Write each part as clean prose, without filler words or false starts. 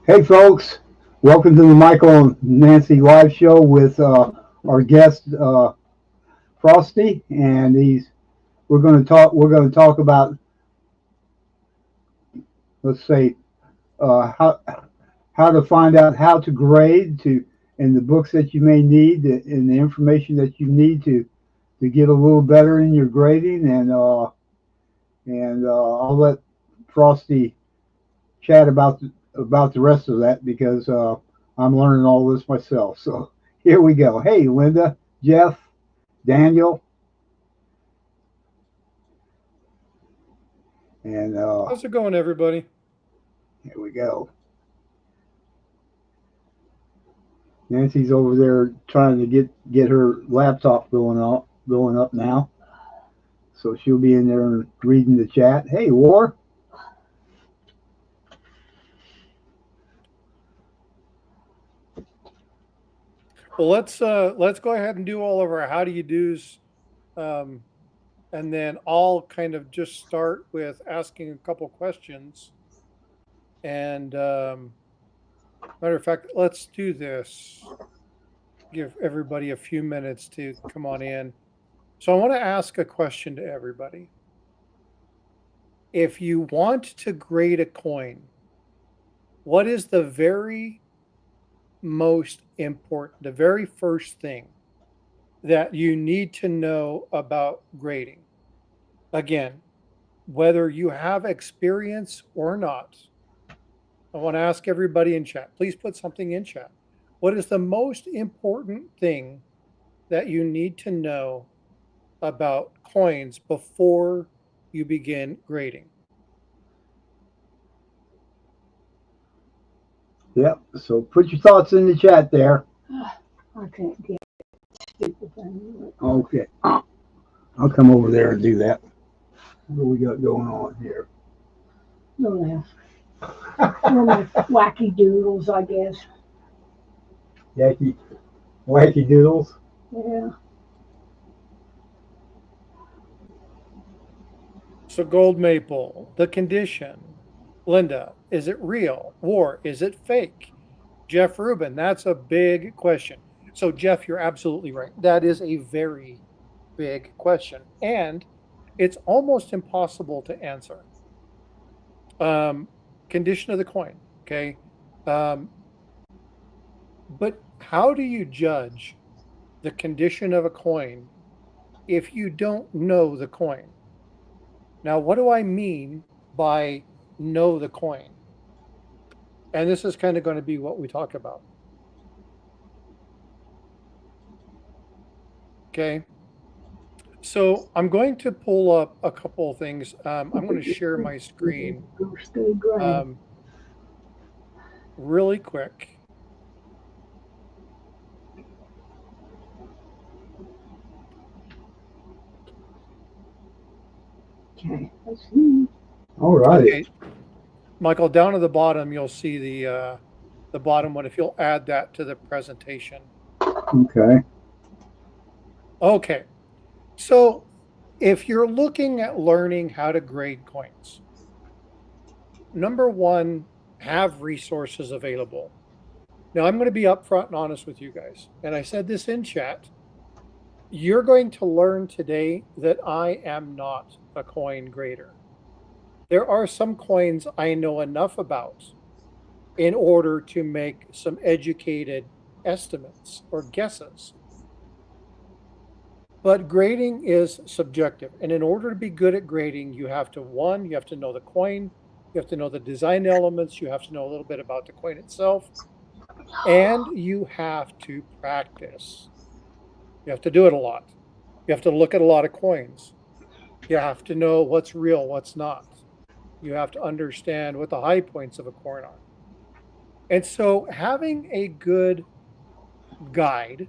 Hey, folks, welcome to the Michael and Nancy live show with our guest Frosty, and he's we're going to talk. We're going to talk about, let's say, how to find out how to grade to and the books that you may need and the information that you need to get a little better in your grading, and I'll let Frosty chat about the rest of that because I'm learning all this myself. So here we go. Hey, Linda, Jeff, Daniel, and How's it going, everybody? here we go. Nancy's over there trying to get her laptop going up now, so she'll be in there reading the chat. Hey, War. Well, let's go ahead and do all of our how do you do's, um, and then I'll kind of just start with asking a couple questions. And matter of fact, let's do this. Give everybody a few minutes to come on in. So I want to ask a question to everybody. If you want to grade a coin, what is the very most important, the very first thing that you need to know about grading? Again, whether you have experience or not, I want to ask everybody in chat. Please put something in chat. What is the most important thing that you need to know about coins before you begin grading? Yep. So put your thoughts in the chat there. I can't get stupid thing. Okay. I'll come over there and do that. What do we got going on here? No, my wacky doodles, I guess. Wacky doodles. Yeah. So, gold maple, the condition. Linda, is it real? War, is it fake? Jeff Rubin, that's a big question. So, Jeff, you're absolutely right. That is a very big question. And it's almost impossible to answer. Um, Condition of the coin. Okay. Um, but how do you judge the condition of a coin if you don't know the coin? Now, what do I mean by know the coin? And this is kind of going to be what we talk about. Okay. So I'm going to pull up a couple of things. I'm going to share my screen um, really quick. Okay. Let's see. All right. Okay, Michael, down at the bottom, you'll see the bottom one. If you'll add that to the presentation. Okay. Okay. So if you're looking at learning how to grade coins, number one, have resources available. Now, I'm going to be upfront and honest with you guys. And I said this in chat. You're going to learn today that I am not a coin grader. There are some coins I know enough about in order to make some educated estimates or guesses. But grading is subjective. And in order to be good at grading, you have to, one, you have to know the coin, you have to know the design elements, you have to know a little bit about the coin itself, and you have to practice. You have to do it a lot. You have to look at a lot of coins. You have to know what's real, what's not. You have to understand what the high points of a coin are. And so having a good guide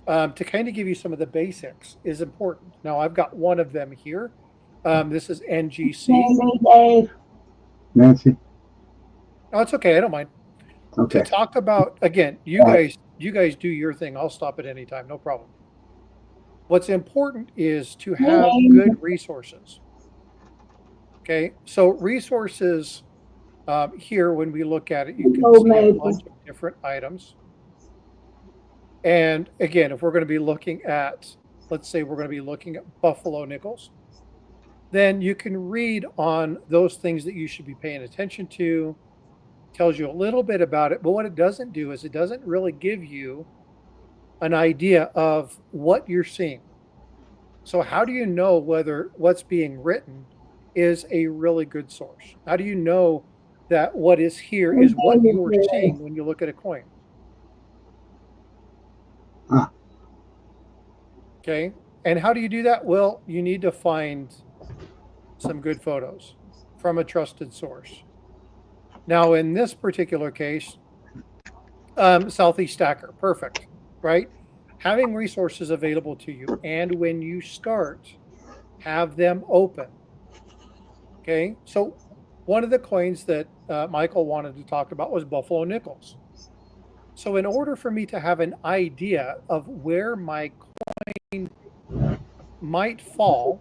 to kind of give you some of the basics is important. Now, I've got one of them here. This is NGC. Dave. Nancy. Oh, it's okay. I don't mind. Okay. To talk about, again, you guys do your thing. I'll stop at any time. No problem. What's important is to have good resources. Okay. So resources Here, when we look at it, you can Gold see a maple. bunch of different items. And again, if we're going to be looking at, let's say we're going to be looking at buffalo nickels, then you can read on those things that you should be paying attention to. Tells you a little bit about it, but what it doesn't do is it doesn't really give you an idea of what you're seeing. So how do you know whether what's being written is a really good source? How do you know that what is here is what you're seeing when you look at a coin? Huh. Okay. And how do you do that? Well, you need to find some good photos from a trusted source. Now, in this particular case, Southeast Stacker, perfect, right? Having resources available to you, and when you start, have them open. Okay, so one of the coins that Michael wanted to talk about was buffalo nickels. So, in order for me to have an idea of where my coin might fall,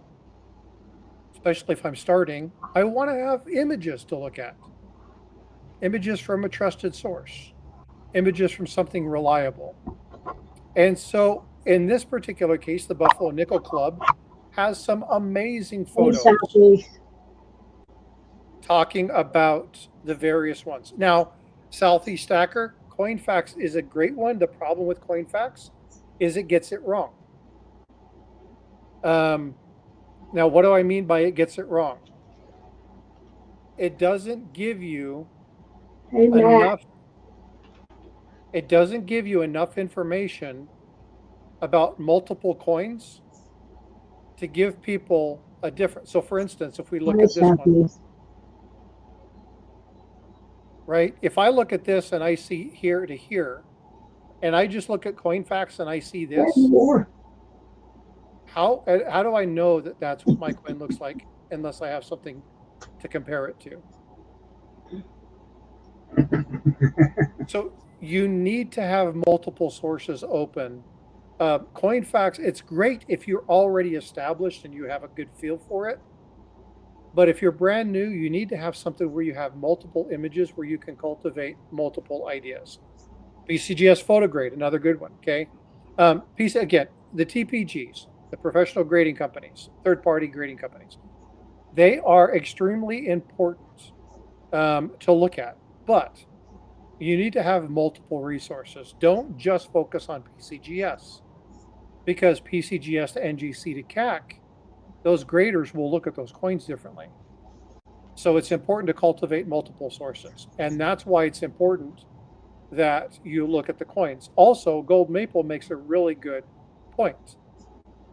especially if I'm starting, I want to have images to look at. Images from a trusted source, images from something reliable. And so in this particular case, the Buffalo Nickel Club has some amazing photos talking about the various ones. Now, Southeast Stacker, Coinfax is a great one. The problem with Coinfax is it gets it wrong. Now, what do I mean by it gets it wrong? It doesn't give you enough. It doesn't give you enough information about multiple coins to give people a difference. So, for instance, if we look at this one, right? If I look at this and I see here to here, and I just look at Coinfax and I see this, how do I know that that's what my coin looks like unless I have something to compare it to? So you need to have multiple sources open. Coinfax, it's great if you're already established and you have a good feel for it. But if you're brand new, you need to have something where you have multiple images where you can cultivate multiple ideas. BCGS PhotoGrade, another good one. Okay. Again, the TPGs, the professional grading companies, third-party grading companies, they are extremely important to look at. But you need to have multiple resources. Don't just focus on PCGS, because PCGS to NGC to CAC, those graders will look at those coins differently. So it's important to cultivate multiple sources. And that's why it's important that you look at the coins. Also, Gold Maple makes a really good point.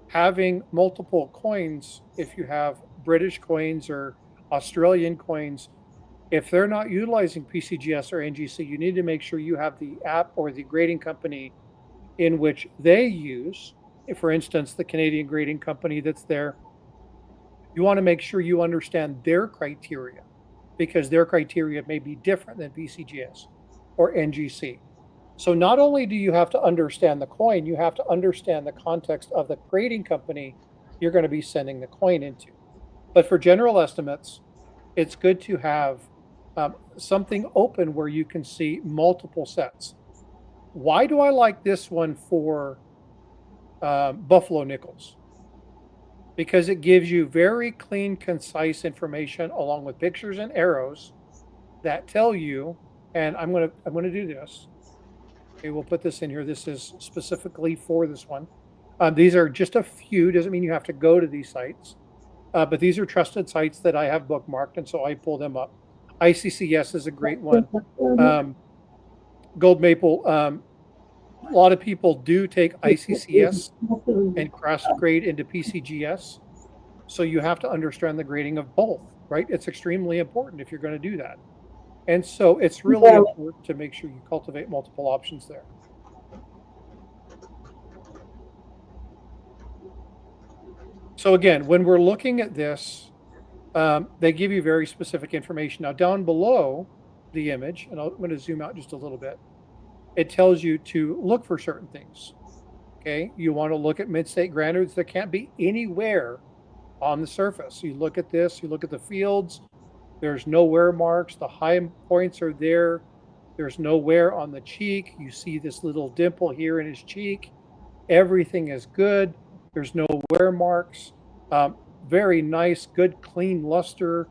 Having multiple coins, if you have British coins or Australian coins, if they're not utilizing PCGS or NGC, you need to make sure you have the app or the grading company in which they use. For instance, the Canadian grading company that's there, you want to make sure you understand their criteria, because their criteria may be different than PCGS or NGC. So not only do you have to understand the coin, you have to understand the context of the grading company you're going to be sending the coin into. But for general estimates, it's good to have something open where you can see multiple sets. Why do I like this one for Buffalo Nickels? Because it gives you very clean, concise information along with pictures and arrows that tell you, and I'm gonna do this. Okay, we'll put this in here. This is specifically for this one. These are just a few, doesn't mean you have to go to these sites, but these are trusted sites that I have bookmarked, and so I pull them up. ICCS is a great one. Gold Maple, a lot of people do take ICCS and cross grade into PCGS. So you have to understand the grading of both, right? It's extremely important if you're going to do that. And so it's really important to make sure you cultivate multiple options there. So again, when we're looking at this, they give you very specific information. Now down below the image, and I'm going to zoom out just a little bit, it tells you to look for certain things. Okay, you want to look at mid-state grandeurs that can't be anywhere on the surface. So you look at this, you look at the fields, There's no wear marks. The high points are there. There's no wear on the cheek. You see this little dimple here in his cheek. Everything is good. There's no wear marks. Very nice, good, clean luster.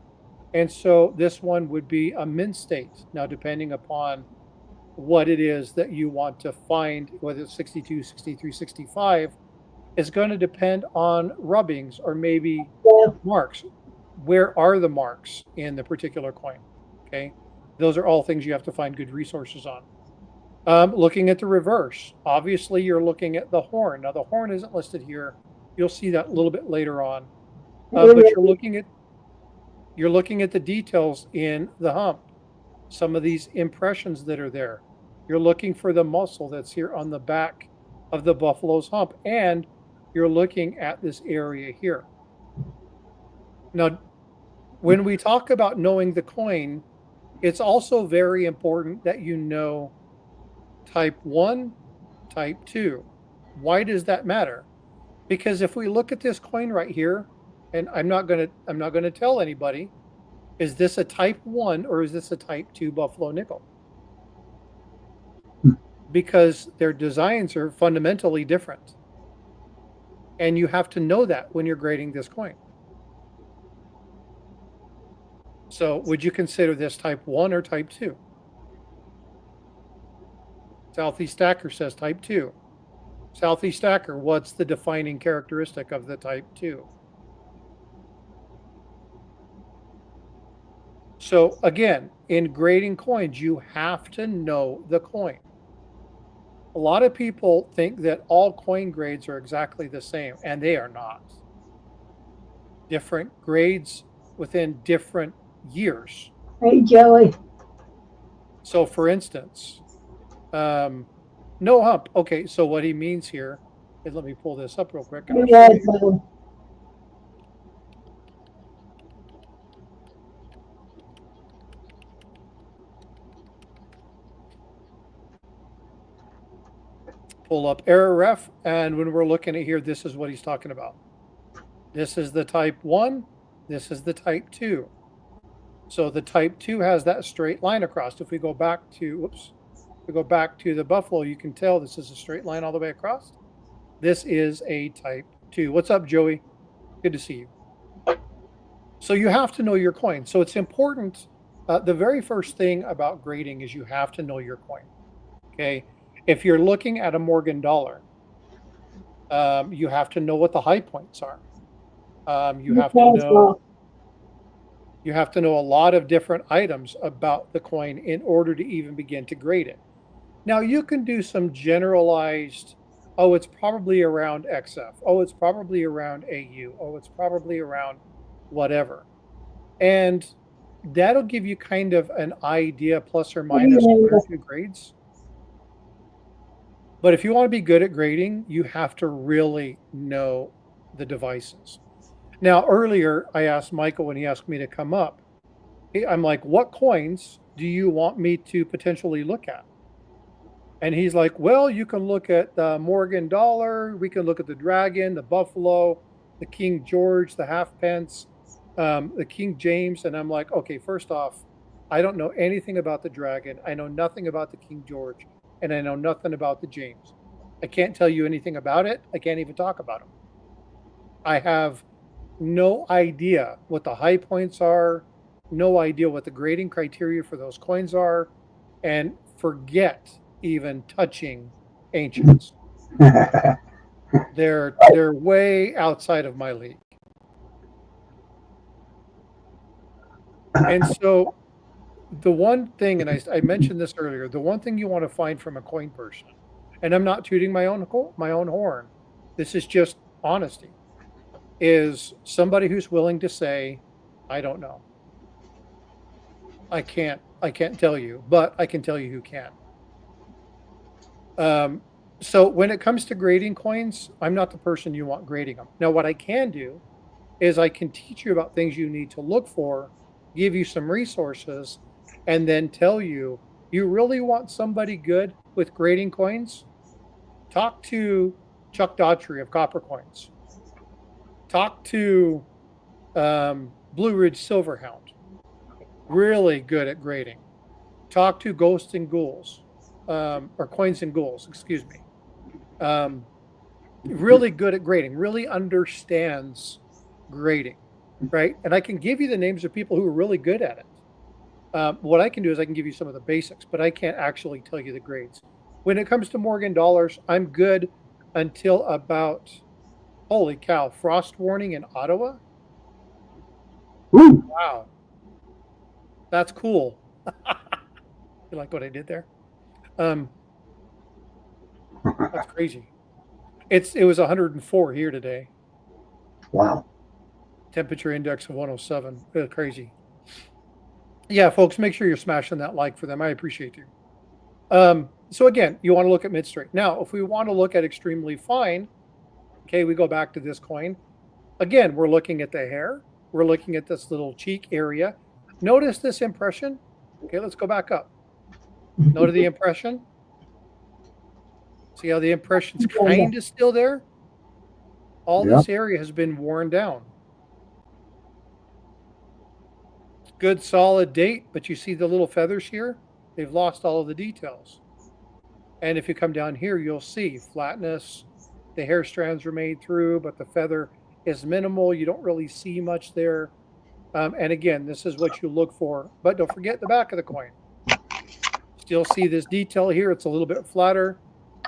And so this one would be a mint state. Now, depending upon what it is that you want to find, whether it's 62, 63, 65, is going to depend on rubbings or maybe Yeah. marks. Where are the marks in the particular coin? Okay. Those are all things you have to find good resources on. Looking at the reverse, obviously you're looking at the horn. Now the horn isn't listed here. You'll see that a little bit later on. But you're looking at the details in the hump. Some of these impressions that are there. You're looking for the muscle that's here on the back of the buffalo's hump, and you're looking at this area here. Now, when we talk about knowing the coin, it's also very important that you know type 1, type 2. Why does that matter? Because if we look at this coin right here, and I'm not going to tell anybody, is this a type 1 or is this a type 2 buffalo nickel? Because their designs are fundamentally different. And you have to know that when you're grading this coin. So would you consider this type 1 or type 2? Southeast Stacker says type 2. Southeast Stacker, what's the defining characteristic of the type 2? So again, in grading coins, you have to know the coin. A lot of people think that all coin grades are exactly the same, and they are not. Different grades within different years. Hey, Joey. So for instance, no hump. Okay, so what he means here is, let me pull this up real quick. and I'll show Yeah, you. Joey. Pull up error ref, and when we're looking at here, this is what he's talking about. This is the type 1, this is the type 2. So the type 2 has that straight line across. If we go back to, the buffalo, you can tell this is a straight line all the way across. This is a type 2. What's up, Joey? Good to see you. So you have to know your coin. So it's important. The very first thing about grading is you have to know your coin. Okay. If you're looking at a Morgan dollar, you have to know what the high points are. You have to know a lot of different items about the coin in order to even begin to grade it. Now you can do some generalized, oh, it's probably around XF. Oh, it's probably around AU. Oh, it's probably around whatever. And that'll give you kind of an idea, plus or minus 1 or 2 grades. But if you want to be good at grading, you have to really know the devices. Now, earlier, I asked Michael when he asked me to come up, I'm like, what coins do you want me to potentially look at? And he's like, well, you can look at the Morgan dollar. We can look at the dragon, the buffalo, the King George, the halfpence, the King James. And I'm like, okay, first off, I don't know anything about the dragon. I know nothing about the King George. And I know nothing about the James. I can't tell you anything about it. I can't even talk about them. I have no idea what the high points are, no idea what the grading criteria for those coins are, and forget even touching ancients. They're way outside of my league. And so the one thing, and I mentioned this earlier, the one thing you want to find from a coin person, and I'm not tooting my own horn, this is just honesty, is somebody who's willing to say, I don't know. I can't tell you, but I can tell you who can. So when it comes to grading coins, I'm not the person you want grading them. Now, what I can do is I can teach you about things you need to look for, give you some resources, and then tell you, you really want somebody good with grading coins? Talk to Chuck Daughtry of Copper Coins. Talk to Blue Ridge Silverhound. really good at grading. Talk to Ghosts and Ghouls, or Coins and Ghouls, excuse me. Really good at grading, really understands grading, right? And I can give you the names of people who are really good at it. What I can do is I can give you some of the basics, but I can't actually tell you the grades. When it comes to Morgan dollars, I'm good until about, holy cow, frost warning in Ottawa. Ooh, Wow, that's cool. You like what I did there? That's crazy. It was 104 here today. wow. Temperature index of 107. Crazy. Yeah, folks, make sure you're smashing that like for them. I appreciate you. So again, you want to look at mid-straight. Now, if we want to look at extremely fine, okay, we go back to this coin. Again, we're looking at the hair. We're looking at this little cheek area. Notice this impression. Okay, let's go back up. Notice the impression. See how the impression's kind of still there? All this area has been worn down. Good solid date, but you see the little feathers here? They've lost all of the details. And if you come down here, you'll see flatness. The hair strands are made through, but the feather is minimal. You don't really see much there. And again, this is what you look for. But don't forget the back of the coin. Still see this detail here. It's a little bit flatter.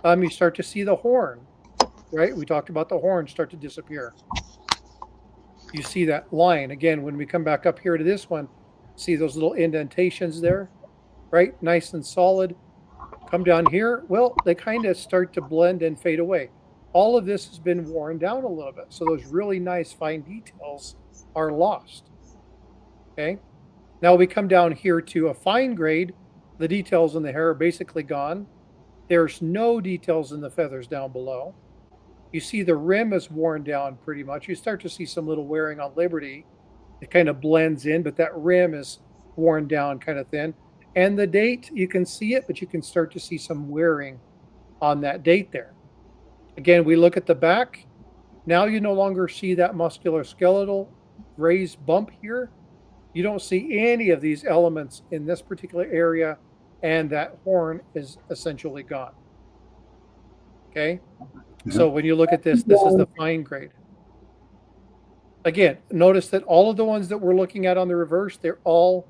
You start to see the horn, right? We talked about the horn start to disappear. You see that line. Again, when we come back up here to this one, see those little indentations there, right? Nice and solid. Come down here. Well, they kind of start to blend and fade away. All of this has been worn down a little bit. So those really nice fine details are lost. Okay. Now we come down here to a fine grade. The details in the hair are basically gone. There's no details in the feathers down below. You see the rim is worn down pretty much. You start to see some little wearing on Liberty. It kind of blends in, but that rim is worn down kind of thin. And the date, you can see it, but you can start to see some wearing on that date there. Again, we look at the back. Now you no longer see that musculoskeletal raised bump here. You don't see any of these elements in this particular area, and that horn is essentially gone. Okay? Yeah. So when you look at this, this is the fine grade. Again, notice that all of the ones that we're looking at on the reverse, they're all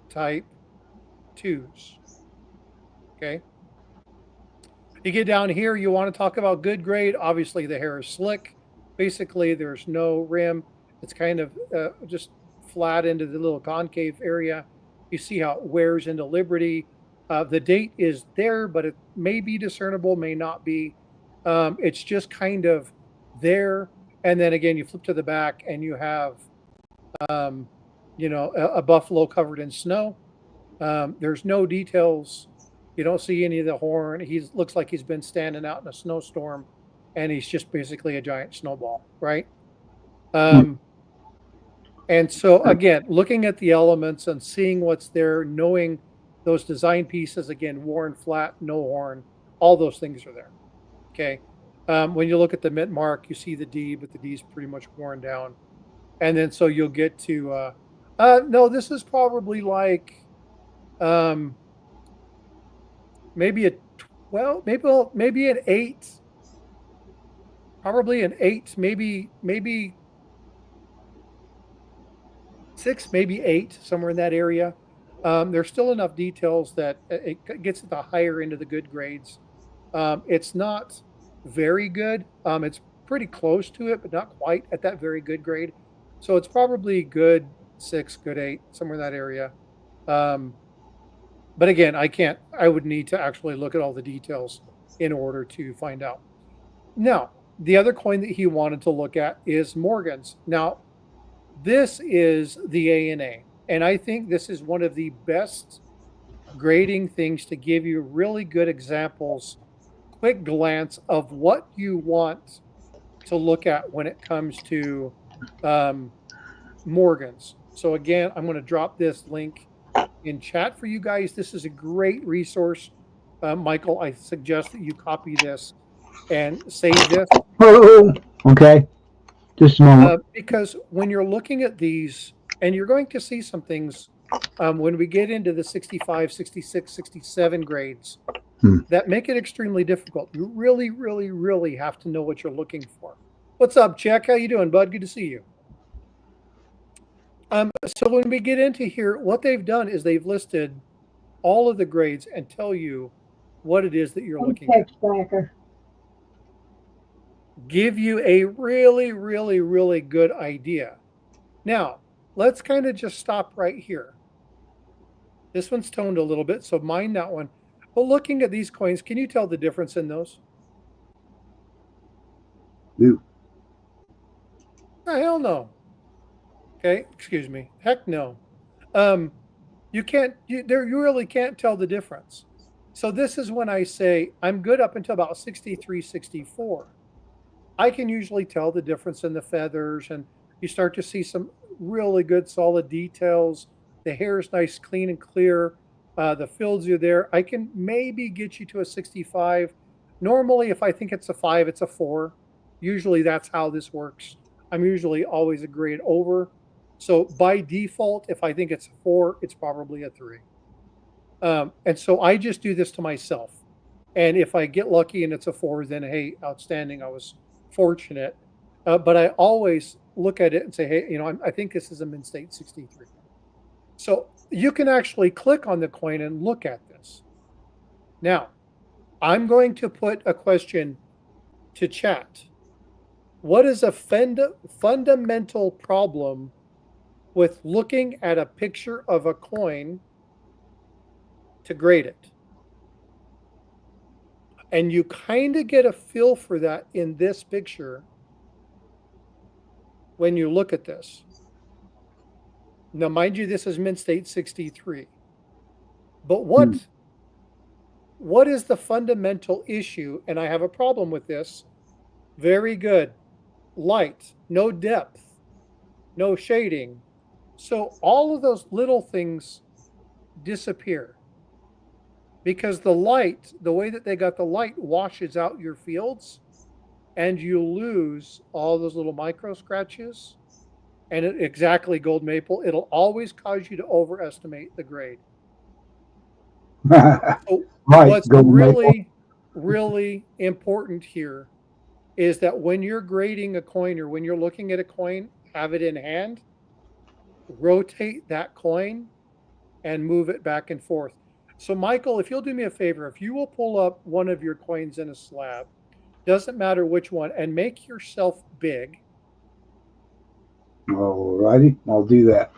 type 2s. Okay? You get down here, you want to talk about good grade. Obviously, the hair is slick. Basically, there's no rim. It's kind of just flat into the little concave area. You see how it wears into Liberty. The date is there, but it may be discernible, may not be. It's just kind of there. And then again, you flip to the back and you have, a buffalo covered in snow. There's no details. You don't see any of the horn. He looks like he's been standing out in a snowstorm, and he's just basically a giant snowball, right? And so again, looking at the elements and seeing what's there, knowing those design pieces, again, worn flat, no horn, all those things are there. Okay. When you look at the mint mark, you see the D, but the D is pretty much worn down. And then so you'll get to, no, this is probably like maybe a 12, maybe an 8, probably an 8, maybe 6, maybe 8, somewhere in that area. There's still enough details that it gets at the higher end of the good grades. It's not very good. It's pretty close to it, but not quite at that very good grade. So it's probably good 6, good 8, somewhere in that area. But again, I would need to actually look at all the details in order to find out. Now, the other coin that he wanted to look at is Morgan's. Now, this is the ANA, and I think this is one of the best grading things to give you really good examples, quick glance of what you want to look at when it comes to Morgan's. So again, I'm going to drop this link in chat for you guys. This is a great resource. Michael, I suggest that you copy this and save this. Oh, okay. Just a moment. Because when you're looking at these, and you're going to see some things when we get into the 65, 66, 67 grades, that make it extremely difficult. You really, really, really have to know what you're looking for. What's up, Check? How you doing, bud? Good to see you. So when we get into here, what they've done is they've listed all of the grades and tell you what it is that you're looking at. Text backer. Give you a really, really, really good idea. Now, let's kind of just stop right here. This one's toned a little bit, so mind that one. But looking at these coins, can you tell the difference in those? No. Oh, hell no. Okay, excuse me. Heck no. You really can't tell the difference. So this is when I say I'm good up until about 63, 64. I can usually tell the difference in the feathers, and you start to see some really good solid details. The hair is nice, clean and clear. The fields are there. I can maybe get you to a 65. Normally, if I think it's a 5, it's a 4. Usually that's how this works. I'm usually always a grade over. So by default, if I think it's a 4, it's probably a 3. And so I just do this to myself. And if I get lucky and it's a 4, then hey, outstanding. I was fortunate. But I always look at it and say, hey, I think this is a Mint State 63. So you can actually click on the coin and look at this. Now, I'm going to put a question to chat. What is a fundamental problem with looking at a picture of a coin to grade it? And you kind of get a feel for that in this picture when you look at this. Now, mind you, this is Mint State 63. But what is the fundamental issue? And I have a problem with this. Very good. Light, no depth, no shading. So all of those little things disappear because the light, the way that they got the light, washes out your fields and you lose all those little micro scratches. And exactly, Gold Maple, it'll always cause you to overestimate the grade. So Right, what's Gold really, Maple. really important here is that when you're grading a coin or when you're looking at a coin, have it in hand, rotate that coin and move it back and forth. So Michael, if you'll do me a favor, if you will pull up one of your coins in a slab, doesn't matter which one, and make yourself big. All righty, I'll do that.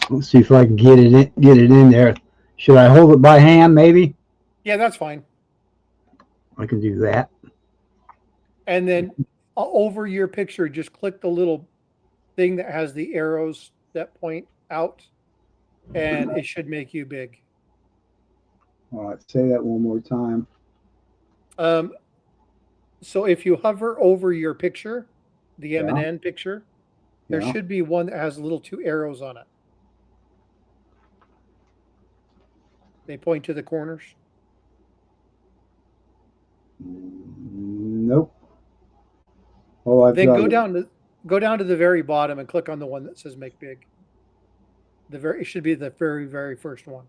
Let's see if I can get it in there. Should I hold it by hand, maybe? Yeah, that's fine. I can do that. And then over your picture, just click the little thing that has the arrows that point out, and it should make you big. All right, say that one more time. So if you hover over your picture, the Yeah. M&N picture, there Yeah. should be one that has little 2 arrows on it. They point to the corners. Nope. Oh, I've Then got go down to the very bottom and click on the one that says make big. It should be the very, very first one.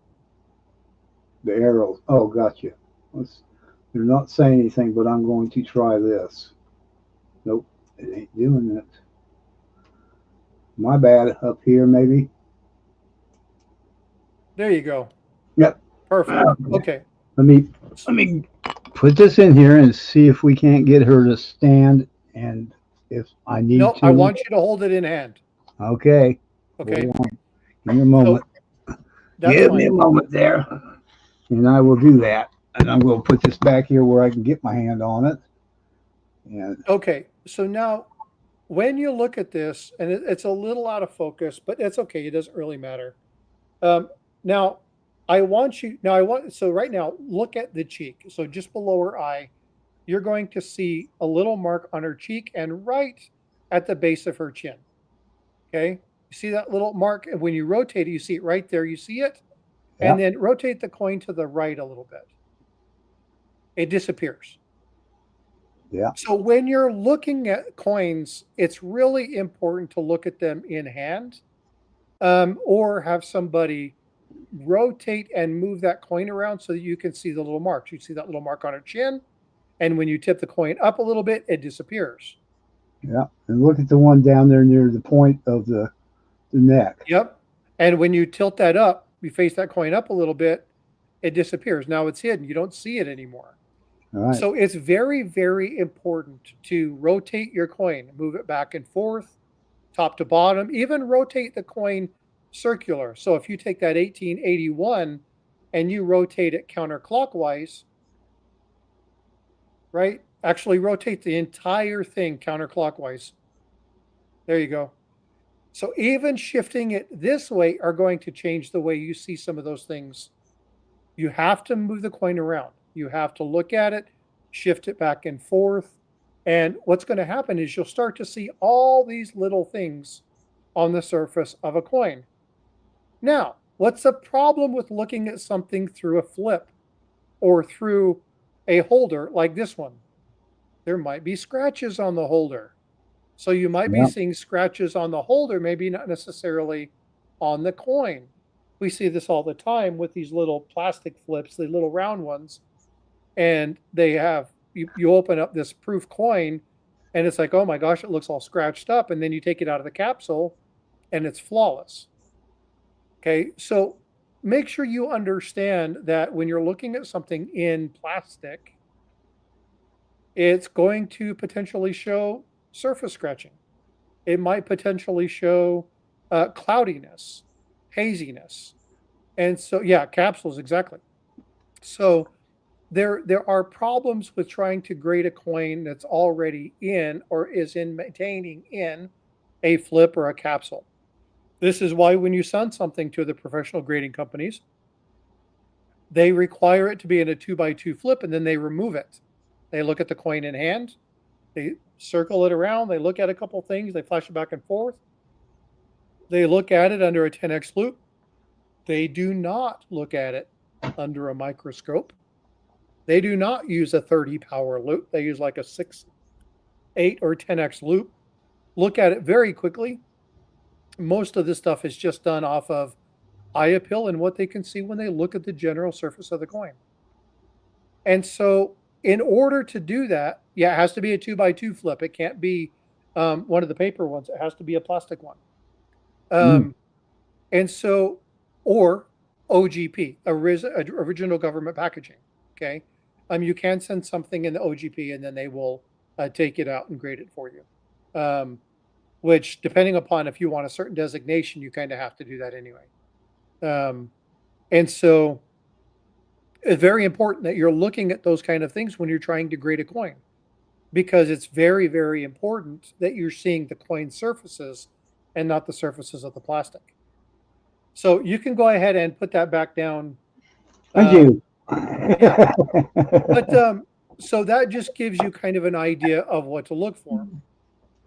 the arrows. Oh, gotcha. They're not saying anything, but I'm going to try this. Nope, it ain't doing it. My bad. Up here, maybe. There you go. Yep. Perfect. Okay. Let me put this in here and see if we can't get her to stand. And if I need No, to, I want you to hold it in hand. Okay. Okay. Hold on. Give me a moment. That's Give me a fine. moment there, and I will do that. And I'm going to put this back here where I can get my hand on it. And Okay. So now when you look at this, and it's a little out of focus, but it's okay. It doesn't really matter. Now so right now, look at the cheek. So just below her eye, you're going to see a little mark on her cheek and right at the base of her chin. Okay. You see that little mark? And when you rotate it, you see it right there. You see it? And then rotate the coin to the right a little bit. It disappears. Yeah. So when you're looking at coins, it's really important to look at them in hand. or have somebody rotate and move that coin around so that you can see the little marks. You see that little mark on her chin, and when you tip the coin up a little bit, it disappears. Yeah. And look at the one down there near the point of the neck. Yep. And when you tilt that up, you face that coin up a little bit, it disappears. Now it's hidden. You don't see it anymore. All right. So it's very, very important to rotate your coin, move it back and forth, top to bottom, even rotate the coin circular. So if you take that 1881 and you rotate it counterclockwise, right? Actually rotate the entire thing counterclockwise. There you go. So even shifting it this way are going to change the way you see some of those things. You have to move the coin around. You have to look at it, shift it back and forth. And what's going to happen is you'll start to see all these little things on the surface of a coin. Now, what's the problem with looking at something through a flip or through a holder like this one? There might be scratches on the holder. So you might be seeing scratches on the holder, maybe not necessarily on the coin. We see this all the time with these little plastic flips, the little round ones. And they have, you open up this proof coin and it's like, oh my gosh, it looks all scratched up. And then you take it out of the capsule and it's flawless. Okay, so make sure you understand that when you're looking at something in plastic, it's going to potentially show surface scratching. It might potentially show cloudiness, haziness. And so, yeah, capsules, exactly. So there are problems with trying to grade a coin that's already in or is in maintaining in a flip or a capsule. This is why when you send something to the professional grading companies, they require it to be in a 2x2 flip and then they remove it. They look at the coin in hand, they circle it around, they look at a couple things, they flash it back and forth. They look at it under a 10x loop. They do not look at it under a microscope. They do not use a 30 power loop. They use like a 6, 8, or 10x loop. Look at it very quickly. Most of this stuff is just done off of eye appeal and what they can see when they look at the general surface of the coin. And so in order to do that, yeah, it has to be a 2x2 flip. It can't be one of the paper ones. It has to be a plastic one. And so, or OGP, original government packaging. Okay. You can send something in the OGP and then they will take it out and grade it for you. Which, depending upon if you want a certain designation, you kind of have to do that anyway. And so it's very important that you're looking at those kind of things when you're trying to grade a coin, because it's very, very important that you're seeing the coin surfaces and not the surfaces of the plastic. So you can go ahead and put that back down. Thank you. Yeah. But so that just gives you kind of an idea of what to look for.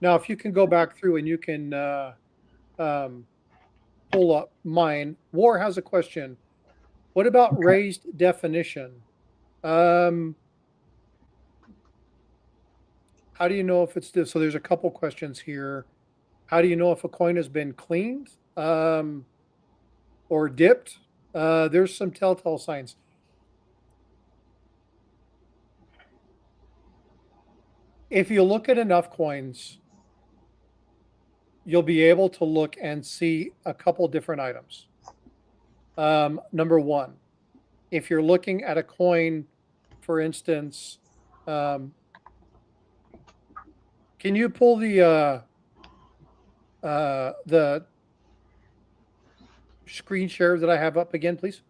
Now, if you can go back through and you can pull up mine. War has a question. What about raised definition? How do you know if it's this? So there's a couple questions here. How do you know if a coin has been cleaned or dipped? There's some telltale signs. If you look at enough coins, you'll be able to look and see a couple different items. Number one, if you're looking at a coin, for instance, can you pull the screen share that I have up again, please?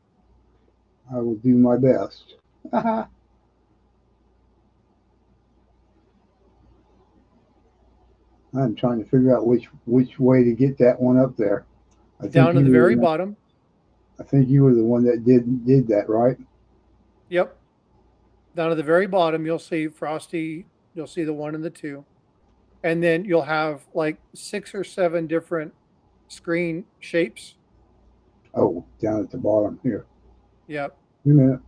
I will do my best. I'm trying to figure out which way to get that one up there. Down to the very bottom. I think you were the one that did that, right? Yep. Down at the very bottom, you'll see Frosty. You'll see the 1 and the 2. And then you'll have like 6 or 7 different screen shapes. Oh, down at the bottom here. Yep. Wait a minute.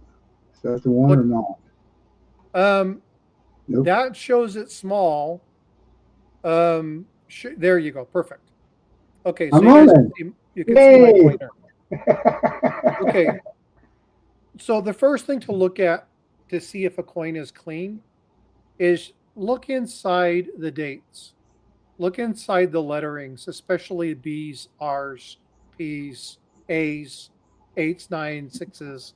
Is that the one or not? Nope. That shows it small. There you go. Perfect. Okay. So You can see my Yay! pointer. Okay. So the first thing to look at to see if a coin is clean is look inside the dates. Look inside the letterings, especially B's, R's, P's, A's, eights, nines, sixes.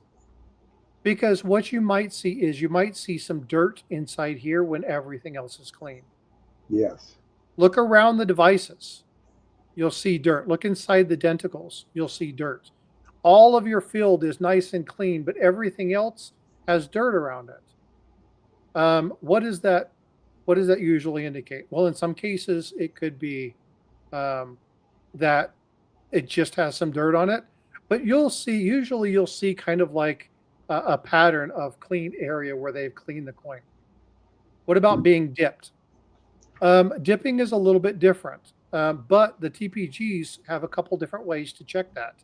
Because what you might see is you might see some dirt inside here when everything else is clean. Yes. Look around the devices. You'll see dirt. Look inside the denticles. You'll see dirt. All of your field is nice and clean, but everything else has dirt around it. What is that? What does that usually indicate? Well, in some cases, it could be that it just has some dirt on it, but usually you'll see kind of like a pattern of clean area where they've cleaned the coin. What about being dipped? Dipping is a little bit different, but the TPGs have a couple different ways to check that.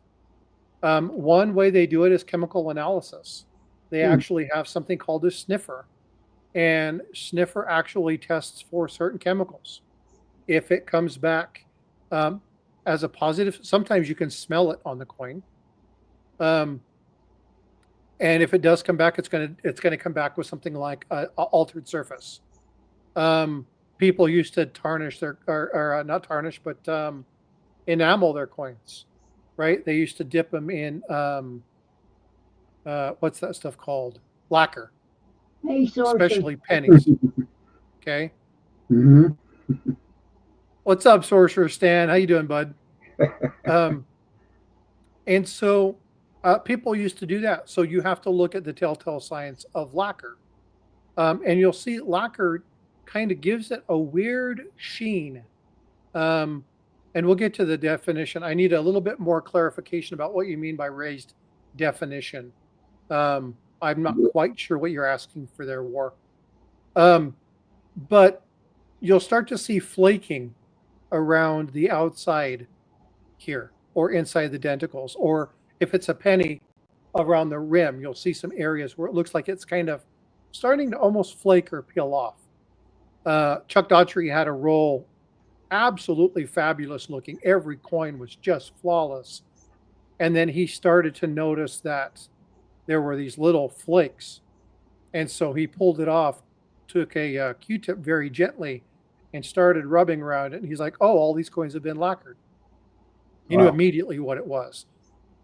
One way they do it is chemical analysis. They actually have something called a sniffer, and sniffer actually tests for certain chemicals. If it comes back as a positive, sometimes you can smell it on the coin. And if it does come back, it's gonna come back with something like a altered surface. People used to tarnish their or not tarnish, but enamel their coins, right? They used to dip them in what's that stuff called? Lacquer, Hey, sorcerer. especially pennies. Okay. hmm What's up, Sorcerer Stan? How you doing, bud? And so people used to do that. So you have to look at the telltale signs of lacquer. And you'll see lacquer kind of gives it a weird sheen. And we'll get to the definition. I need a little bit more clarification about what you mean by raised definition. I'm not quite sure what you're asking for there, War. But you'll start to see flaking around the outside here or inside the denticles. Or if it's a penny around the rim, you'll see some areas where it looks like it's kind of starting to almost flake or peel off. Chuck Daughtry had a roll, absolutely fabulous looking. Every coin was just flawless. And then he started to notice that there were these little flakes. And so he pulled it off, took a Q-tip very gently and started rubbing around it. And he's like, oh, all these coins have been lacquered. He knew immediately what it was.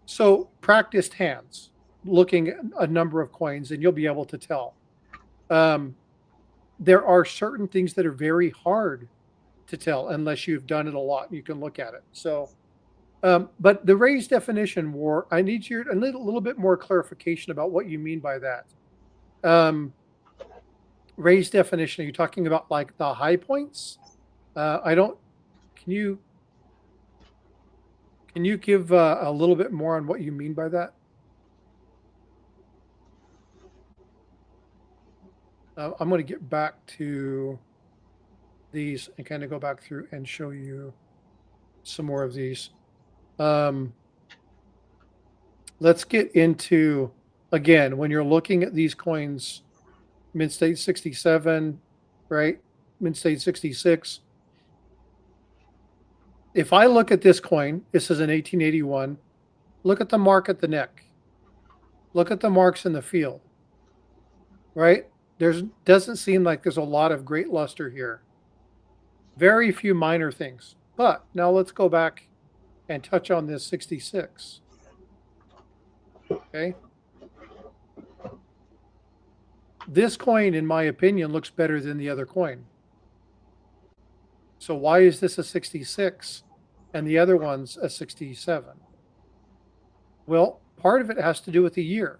So practiced hands, looking at a number of coins, and you'll be able to tell. There are certain things that are very hard to tell unless you've done it a lot. You can look at it. So, but the raised definition, War, I need a little bit more clarification about what you mean by that. Raised definition, are you talking about like the high points? Can you give a little bit more on what you mean by that? I'm going to get back to these and kind of go back through and show you some more of these. Let's get into, again, when you're looking at these coins, Mint State 67, right? Mint State 66. If I look at this coin, this is an 1881. Look at the mark at the neck. Look at the marks in the field, right? Doesn't seem like there's a lot of great luster here. Very few minor things. But now let's go back and touch on this 66. Okay. This coin, in my opinion, looks better than the other coin. So why is this a 66 and the other one's a 67? Well, part of it has to do with the year.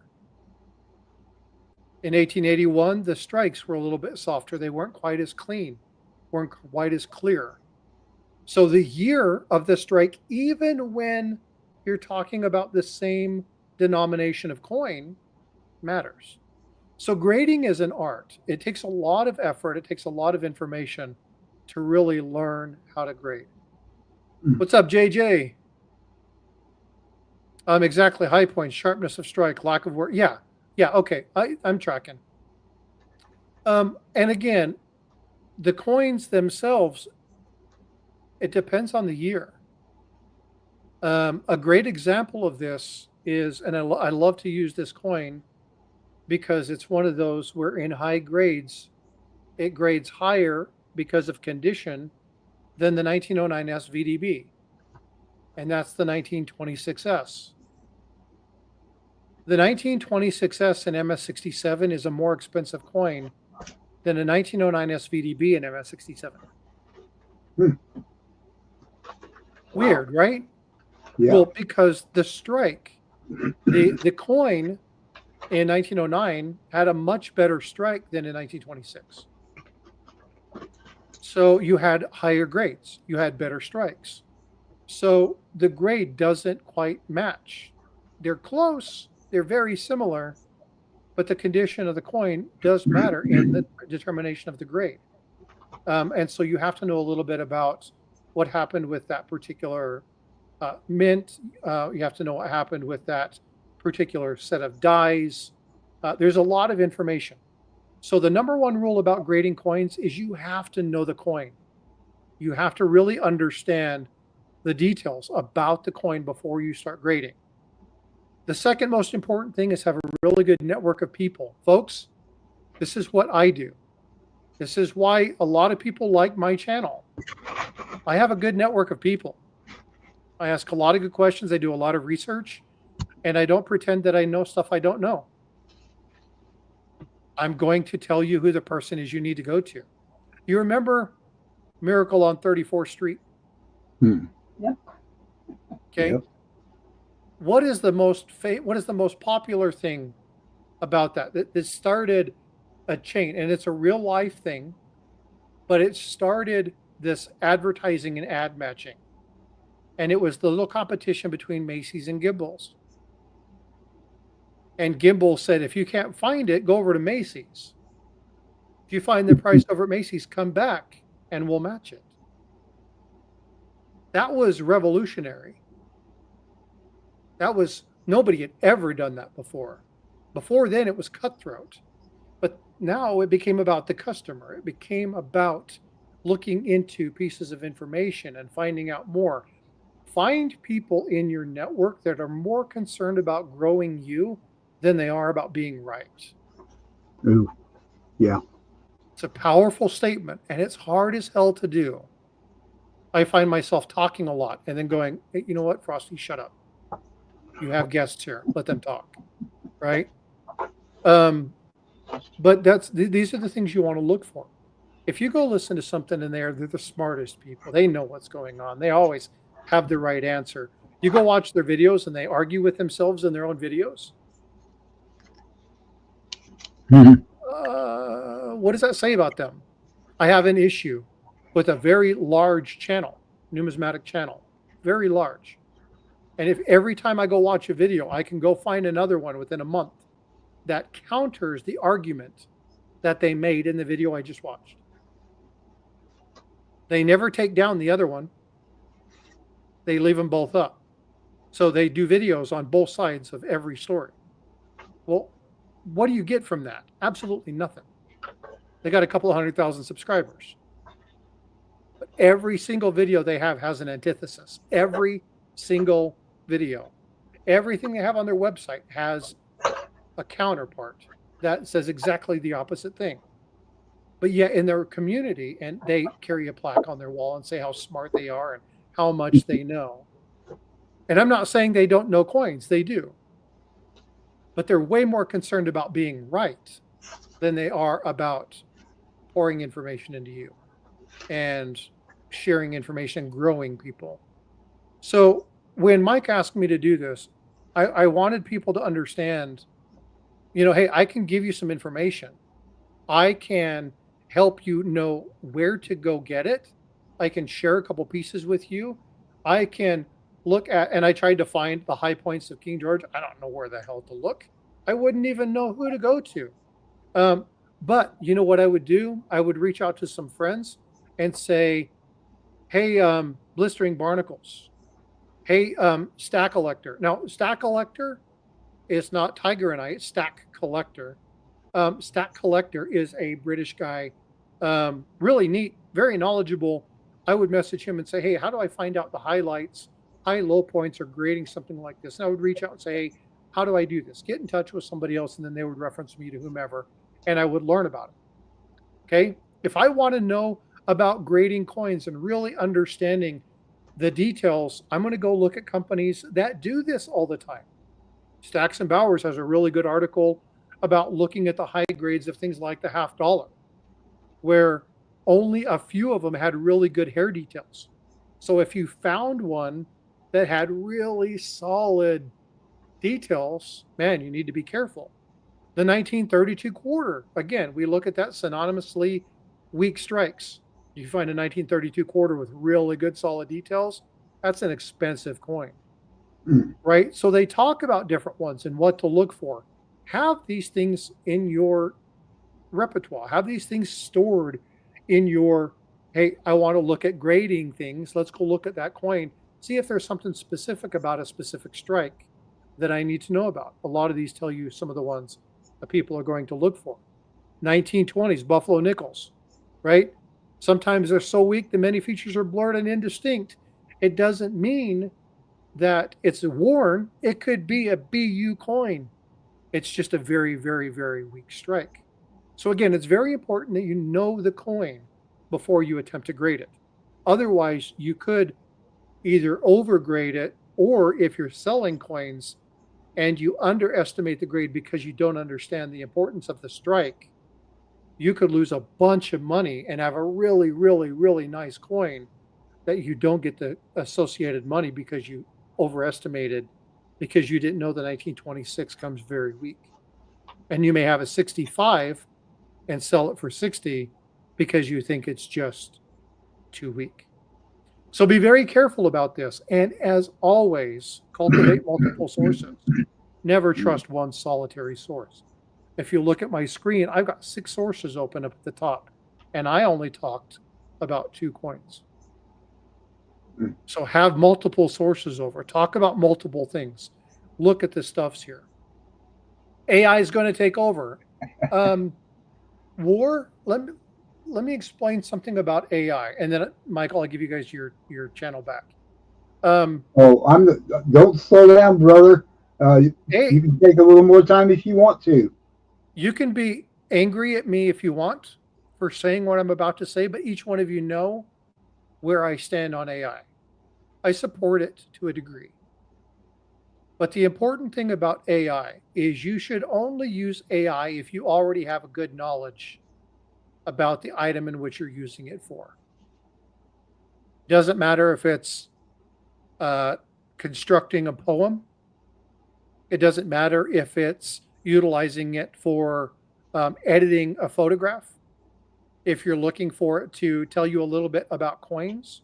In 1881, the strikes were a little bit softer. They weren't quite as clean, weren't quite as clear. So the year of the strike, even when you're talking about the same denomination of coin, matters. So grading is an art. It takes a lot of effort. It takes a lot of information to really learn how to grade. What's up, JJ? Exactly. High points, sharpness of strike, lack of work. Yeah. Okay. I'm tracking. And again, the coins themselves, it depends on the year. A great example of this is, and I love to use this coin because it's one of those where in high grades, it grades higher because of condition than the 1909 SVDB, and that's the 1926S. The 1926S in MS67 is a more expensive coin than a 1909 SVDB in MS67. Hmm. Weird, right? Yeah. Well, because the strike, the coin in 1909 had a much better strike than in 1926. So you had higher grades, you had better strikes. So the grade doesn't quite match. They're close, they're very similar, but the condition of the coin does matter in the determination of the grade. And so you have to know a little bit about what happened with that particular mint. You have to know what happened with that particular set of dies. There's a lot of information. So the number one rule about grading coins is you have to know the coin. You have to really understand the details about the coin before you start grading. The second most important thing is have a really good network of people. Folks, this is what I do. This is why a lot of people like my channel. I have a good network of people. I ask a lot of good questions. I do a lot of research, and I don't pretend that I know stuff I don't know. I'm going to tell you who the person is you need to go to. You remember Miracle on 34th Street? Yep. Okay. Yep. What is the most popular thing about that? That started a chain, and it's a real life thing, but it started this advertising and ad matching. And it was the little competition between Macy's and Gimbels. And Gimbel said, if you can't find it, go over to Macy's. If you find the price over at Macy's, come back and we'll match it. That was revolutionary. Nobody had ever done that before. Before then, it was cutthroat. But now it became about the customer. It became about looking into pieces of information and finding out more. Find people in your network that are more concerned about growing you than they are about being right. Ooh. Yeah. It's a powerful statement, and it's hard as hell to do. I find myself talking a lot and then going, hey, you know what, Frosty, shut up. You have guests here. Let them talk. Right? But these are the things you want to look for. If you go listen to something in there, they're the smartest people. They know what's going on. They always have the right answer. You go watch their videos and they argue with themselves in their own videos. What does that say about them? I have an issue with a very large channel, numismatic channel, very large. And if every time I go watch a video, I can go find another one within a month that counters the argument that they made in the video I just watched. They never take down the other one. They leave them both up. So they do videos on both sides of every story. Well, what do you get from that? Absolutely nothing. They got a couple of 100,000 subscribers. But every single video they have has an antithesis. Every single video. Everything they have on their website has a counterpart that says exactly the opposite thing. But yet in their community, and they carry a plaque on their wall and say how smart they are and how much they know. And I'm not saying they don't know coins. They do. But they're way more concerned about being right than they are about pouring information into you and sharing information, growing people. So when Mike asked me to do this, I wanted people to understand, hey, I can give you some information. I can help you know where to go get it. I can share a couple pieces with you. I can look at, and I tried to find the high points of King George. I don't know where the hell to look. I wouldn't even know who to go to. But you know what I would do? I would reach out to some friends and say, hey, Blistering Barnacles. Hey, Stack Collector. Now, Stack Collector is not Tiger and I, it's Stack Collector. Stack Collector is a British guy, really neat, very knowledgeable. I would message him and say, hey, how do I find out the highlights high low points or grading something like this. And I would reach out and say, hey, how do I do this? Get in touch with somebody else, and then they would reference me to whomever, and I would learn about it. Okay. If I want to know about grading coins and really understanding the details, I'm going to go look at companies that do this all the time. Stacks and Bowers has a really good article about looking at the high grades of things like the half dollar, where only a few of them had really good hair details. So if you found one that had really solid details, man, you need to be careful. The 1932 quarter, again, we look at that synonymously weak strikes. You find a 1932 quarter with really good solid details, that's an expensive coin, right? So they talk about different ones and what to look for. Have these things in your repertoire, have these things stored in your, hey, I want to look at grading things. Let's go look at that coin, see if there's something specific about a specific strike that I need to know about. A lot of these tell you some of the ones that people are going to look for. 1920s Buffalo nickels, right? Sometimes they're so weak that many features are blurred and indistinct. It doesn't mean that it's worn. It could be a BU coin. It's just a very, very, very weak strike. So again, it's very important that you know the coin before you attempt to grade it. Otherwise, you could either overgrade it, or if you're selling coins and you underestimate the grade because you don't understand the importance of the strike, you could lose a bunch of money and have a really, really, really nice coin that you don't get the associated money because you overestimated, because you didn't know the 1926 comes very weak. And you may have a 65 and sell it for 60 because you think it's just too weak. So be very careful about this. And as always, cultivate multiple sources. Never trust one solitary source. If you look at my screen, I've got 6 sources open up at the top, and I only talked about 2 coins. So have multiple sources over. Talk about multiple things. Look at the stuffs here. AI is going to take over. War, let me explain something about AI, and then Michael, I'll give you guys your channel back. Don't slow down, brother. Hey, you can take a little more time if you want to. You can be angry at me if you want for saying what I'm about to say, but each one of you know where I stand on AI. I support it to a degree. But the important thing about AI is you should only use AI if you already have a good knowledge about the item in which you're using it for. Doesn't matter if it's constructing a poem. It doesn't matter if it's utilizing it for editing a photograph. If you're looking for it to tell you a little bit about coins.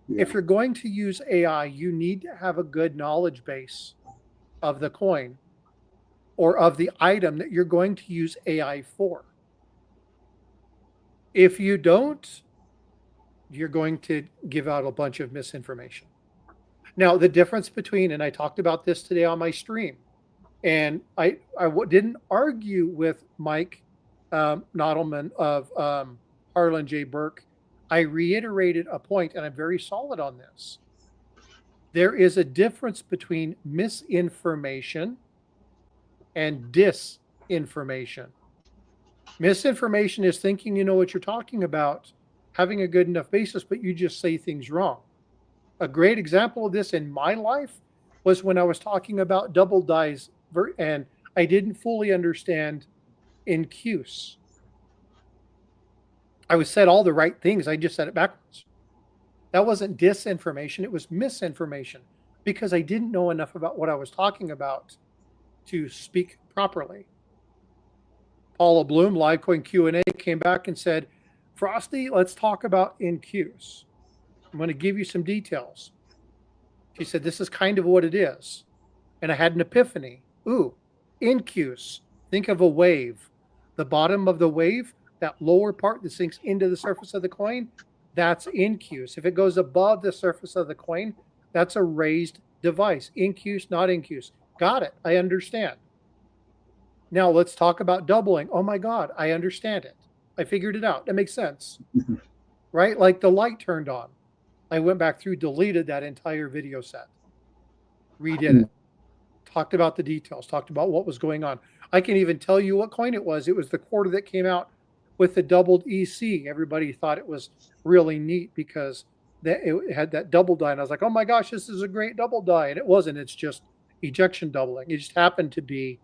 Yeah. If you're going to use AI, you need to have a good knowledge base of the coin or of the item that you're going to use AI for. If you don't, you're going to give out a bunch of misinformation. Now, the difference between, and I talked about this today on my stream, and I didn't argue with Mike Nodelman of Harlan J. Burke. I reiterated a point, and I'm very solid on this. There is a difference between misinformation and disinformation. Misinformation is thinking you know what you're talking about, having a good enough basis, but you just say things wrong. A great example of this in my life was when I was talking about double dies, and I didn't fully understand incuse. I said all the right things. I just said it backwards. That wasn't disinformation. It was misinformation because I didn't know enough about what I was talking about to speak properly. Paula Bloom, Livecoin Q&A, came back and said, Frosty, let's talk in incuse. I'm going to give you some details. She said, this is kind of what it is. And I had an epiphany. Ooh, incuse. Think of a wave. The bottom of the wave, that lower part that sinks into the surface of the coin, that's incuse. If it goes above the surface of the coin, that's a raised device. Incuse, not incuse. Got it. I understand. Now let's talk about doubling. Oh my God, I understand it. I figured it out. That makes sense. Right? Like the light turned on. I went back through, deleted that entire video set, redid it, talked about the details, talked about what was going on. I can even tell you what coin it was. It was the quarter that came out with the doubled EC. Everybody thought it was really neat because it had that double die. And I was like, oh my gosh, this is a great double die. And it wasn't. It's just ejection doubling. It just happened to be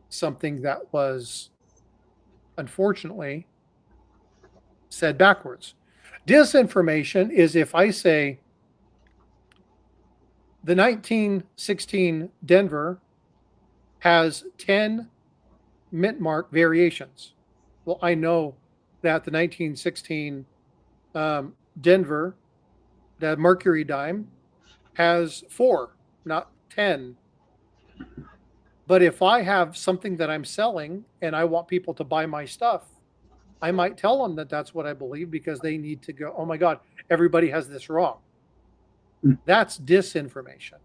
something that was, unfortunately, said backwards. Disinformation is if I say the 1916 Denver has 10 mint mark variations. Well, I know that the 1916 Denver, the Mercury dime, has 4, not 10. But if I have something that I'm selling and I want people to buy my stuff, I might tell them that that's what I believe because they need to go, oh my God, everybody has this wrong. That's disinformation.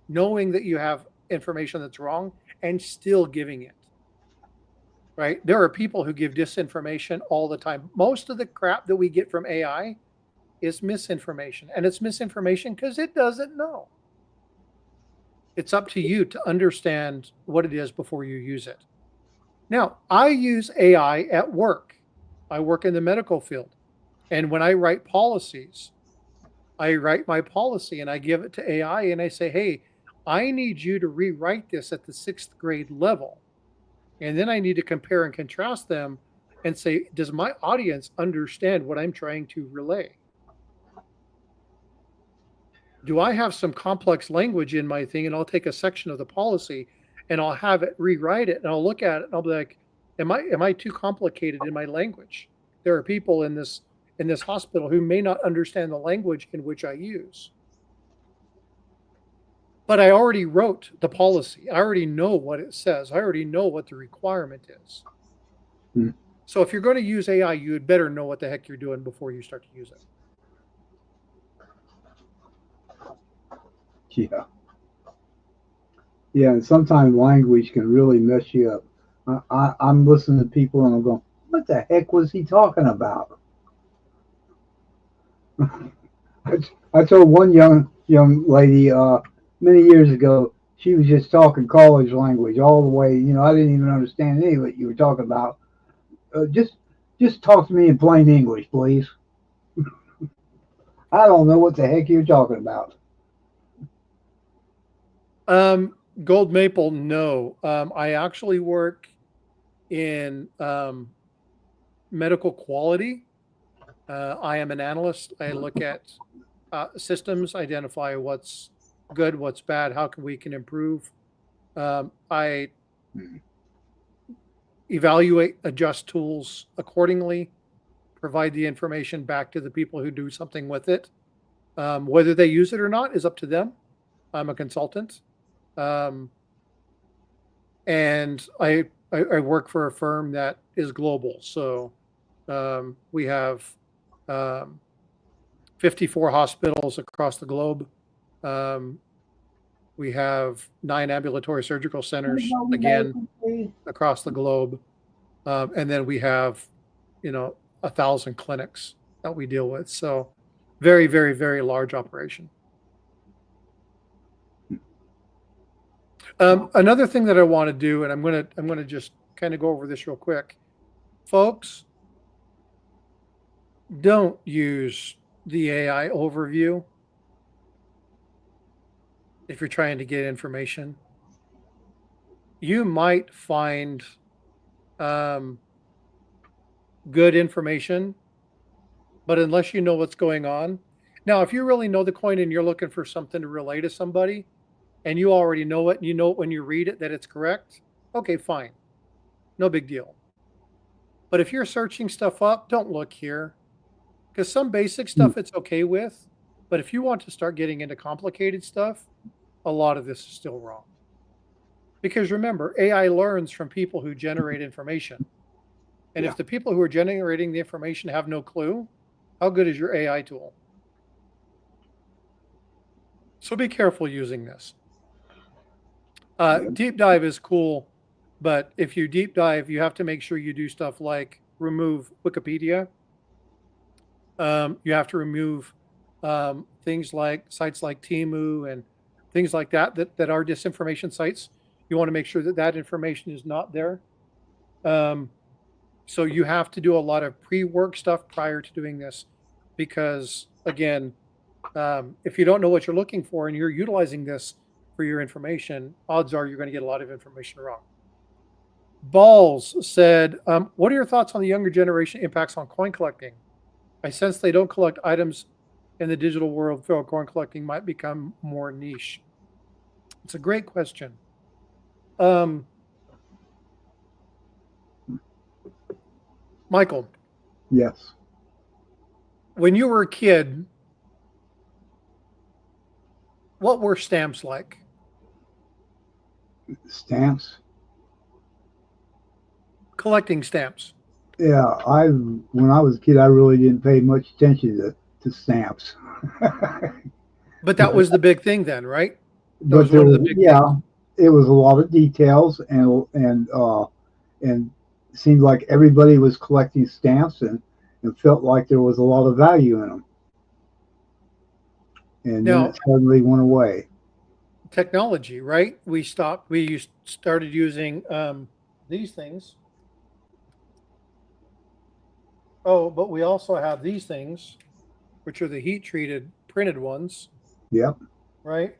Knowing that you have information that's wrong and still giving it. Right? There are people who give disinformation all the time. Most of the crap that we get from AI is misinformation. And it's misinformation because it doesn't know. It's up to you to understand what it is before you use it. Now, I use AI at work. I work in the medical field. And when I write policies, I write my policy and I give it to AI and I say, hey, I need you to rewrite this at the 6th grade level. And then I need to compare and contrast them and say, does my audience understand what I'm trying to relay? Do I have some complex language in my thing? And I'll take a section of the policy and I'll have it rewrite it and I'll look at it and I'll be like, am I too complicated in my language? There are people in this hospital who may not understand the language in which I use. But I already wrote the policy. I already know what it says. I already know what the requirement is. So if you're going to use AI, you had better know what the heck you're doing before you start to use it. Yeah. Yeah, and sometimes language can really mess you up. I'm listening to people and I'm going, what the heck was he talking about? I told one young lady many years ago, she was just talking college language all the way. You know, I didn't even understand any of what you were talking about. Just talk to me in plain English, please. I don't know what the heck you're talking about. Gold Maple, no. I actually work in medical quality. I am an analyst. I look at systems, identify what's good, what's bad, how we can improve. I evaluate, adjust tools accordingly, provide the information back to the people who do something with it. Whether they use it or not is up to them. I'm a consultant. And I work for a firm that is global. So we have 54 hospitals across the globe. We have 9 ambulatory surgical centers, again, across the globe. And then we have, 1,000 clinics that we deal with. So very, very, very large operation. Another thing that I want to do, and I'm gonna just kind of go over this real quick, folks. Don't use the AI overview if you're trying to get information. You might find good information, but unless you know what's going on. Now, if you really know the coin and you're looking for something to relay to somebody, and you already know it, and you know it when you read it that it's correct, okay, fine. No big deal. But if you're searching stuff up, don't look here. Because some basic stuff it's okay with, but if you want to start getting into complicated stuff, a lot of this is still wrong. Because remember, AI learns from people who generate information. And if the people who are generating the information have no clue, how good is your AI tool? So be careful using this. Deep dive is cool, but if you deep dive, you have to make sure you do stuff like remove Wikipedia. You have to remove things like sites like Timu and things like that are disinformation sites. You want to make sure that that information is not there. Um, so you have to do a lot of pre-work stuff prior to doing this, because again, if you don't know what you're looking for and you're utilizing this for your information, odds are you're going to get a lot of information wrong. Balls said, "What are your thoughts on the younger generation impacts on coin collecting? I sense they don't collect items in the digital world. Feel coin collecting might become more niche." It's a great question. Um, Michael, Yes. when you were a kid, what were stamps like? Stamps. Collecting stamps. Yeah, when I was a kid, I really didn't pay much attention to stamps. But that was the big thing then, right? That But was there one of the was, big yeah, things. it was a lot of details, and it seemed like everybody was collecting stamps, and felt like there was a lot of value in them. And then Now, it suddenly went away. technology, right? Started using these things. Oh, but we also have these things, which are the heat treated printed ones, Yep. right?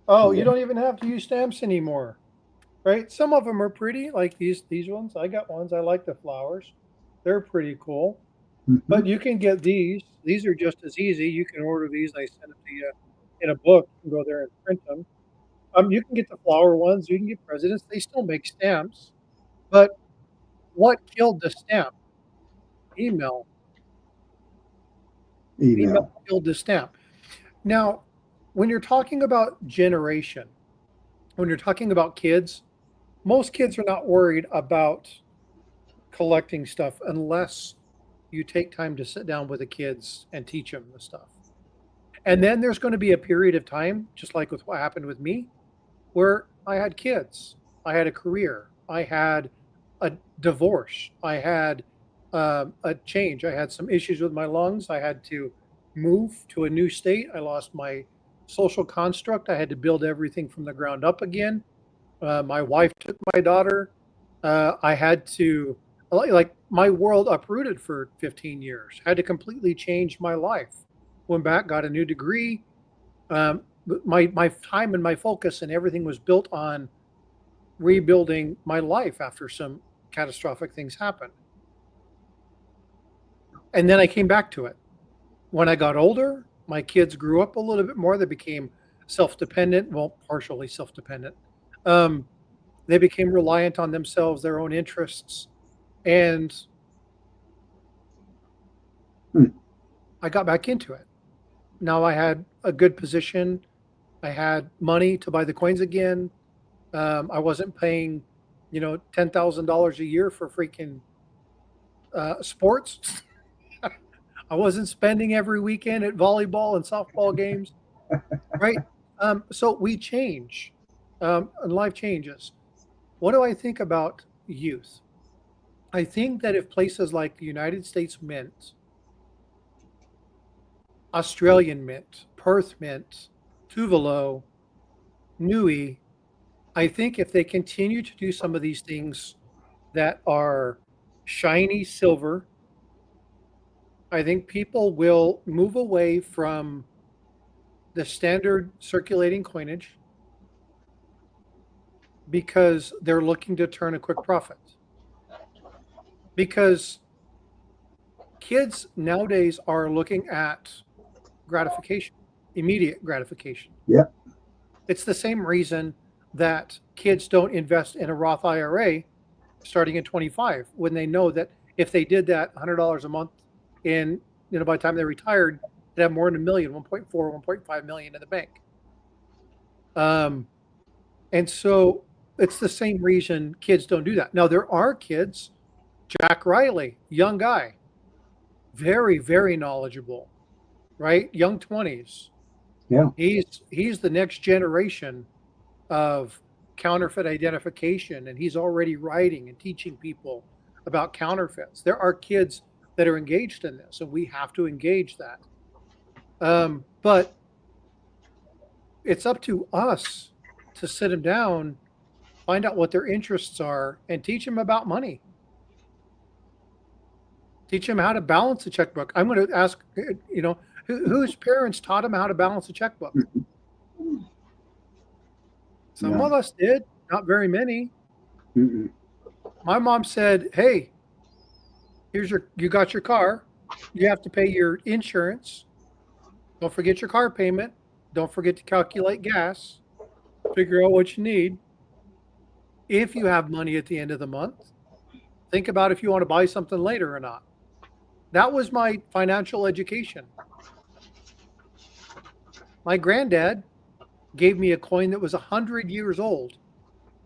Oh, you Yeah. don't even have to use stamps anymore, right? Some of them are pretty, like these ones. I got ones. I like the flowers. They're pretty cool. Hmm. But you can get these. These are just as easy. You can order these. They send them to you in a book. You can go there and print them. You can get the flower ones. You can get presidents. They still make stamps. But what killed the stamp? Email. Email Email. killed the stamp. Now, when you're talking about generation, when you're talking about kids, most kids are not worried about collecting stuff unless you take time to sit down with the kids and teach them the stuff. And then there's going to be a period of time, just like with what happened with me, where I had kids, I had a career, I had a divorce, I had a change, I had some issues with my lungs, I had to move to a new state, I lost my social construct, I had to build everything from the ground up again. My wife took my daughter. I had to, like, my world uprooted for 15 years. Had to completely change my life. Went back, got a new degree. My time and my focus and everything was built on rebuilding my life after some catastrophic things happened. And then I came back to it. When I got older, my kids grew up a little bit more. They became self-dependent, well, partially self-dependent. Um, they became reliant on themselves, their own interests, and Hmm. I got back into it. Now I had a good position. I had money to buy the coins again. I wasn't paying, $10,000 a year for freaking sports. I wasn't spending every weekend at volleyball and softball games, right? So we change, and life changes. What do I think about youth? I think that if places like the United States Mint, Australian Mint, Perth Mint, Tuvalu, Nui, I think if they continue to do some of these things that are shiny silver, I think people will move away from the standard circulating coinage because they're looking to turn a quick profit. Because kids nowadays are looking at gratification, immediate gratification. Yep. It's the same reason that kids don't invest in a Roth IRA starting at 25 when they know that if they did that $100 a month in, by the time they retired, they'd have more than a million, 1.4, 1.5 million in the bank. And so it's the same reason kids don't do that. Now, there are kids, Jack Riley, young guy, very, very knowledgeable, right? Young 20s. Yeah. He's the next generation of counterfeit identification, and he's already writing and teaching people about counterfeits. There are kids that are engaged in this, and we have to engage that. But it's up to us to sit them down, find out what their interests are, and teach them about money. Teach them how to balance a checkbook. I'm going to ask, whose parents taught them how to balance a checkbook? Some Yeah. of us did, not very many. Mm-mm. My mom said, "Hey, you got your car. You have to pay your insurance. Don't forget your car payment. Don't forget to calculate gas. Figure out what you need. If you have money at the end of the month, think about if you want to buy something later or not." That was my financial education. My granddad gave me a coin that was 100 years old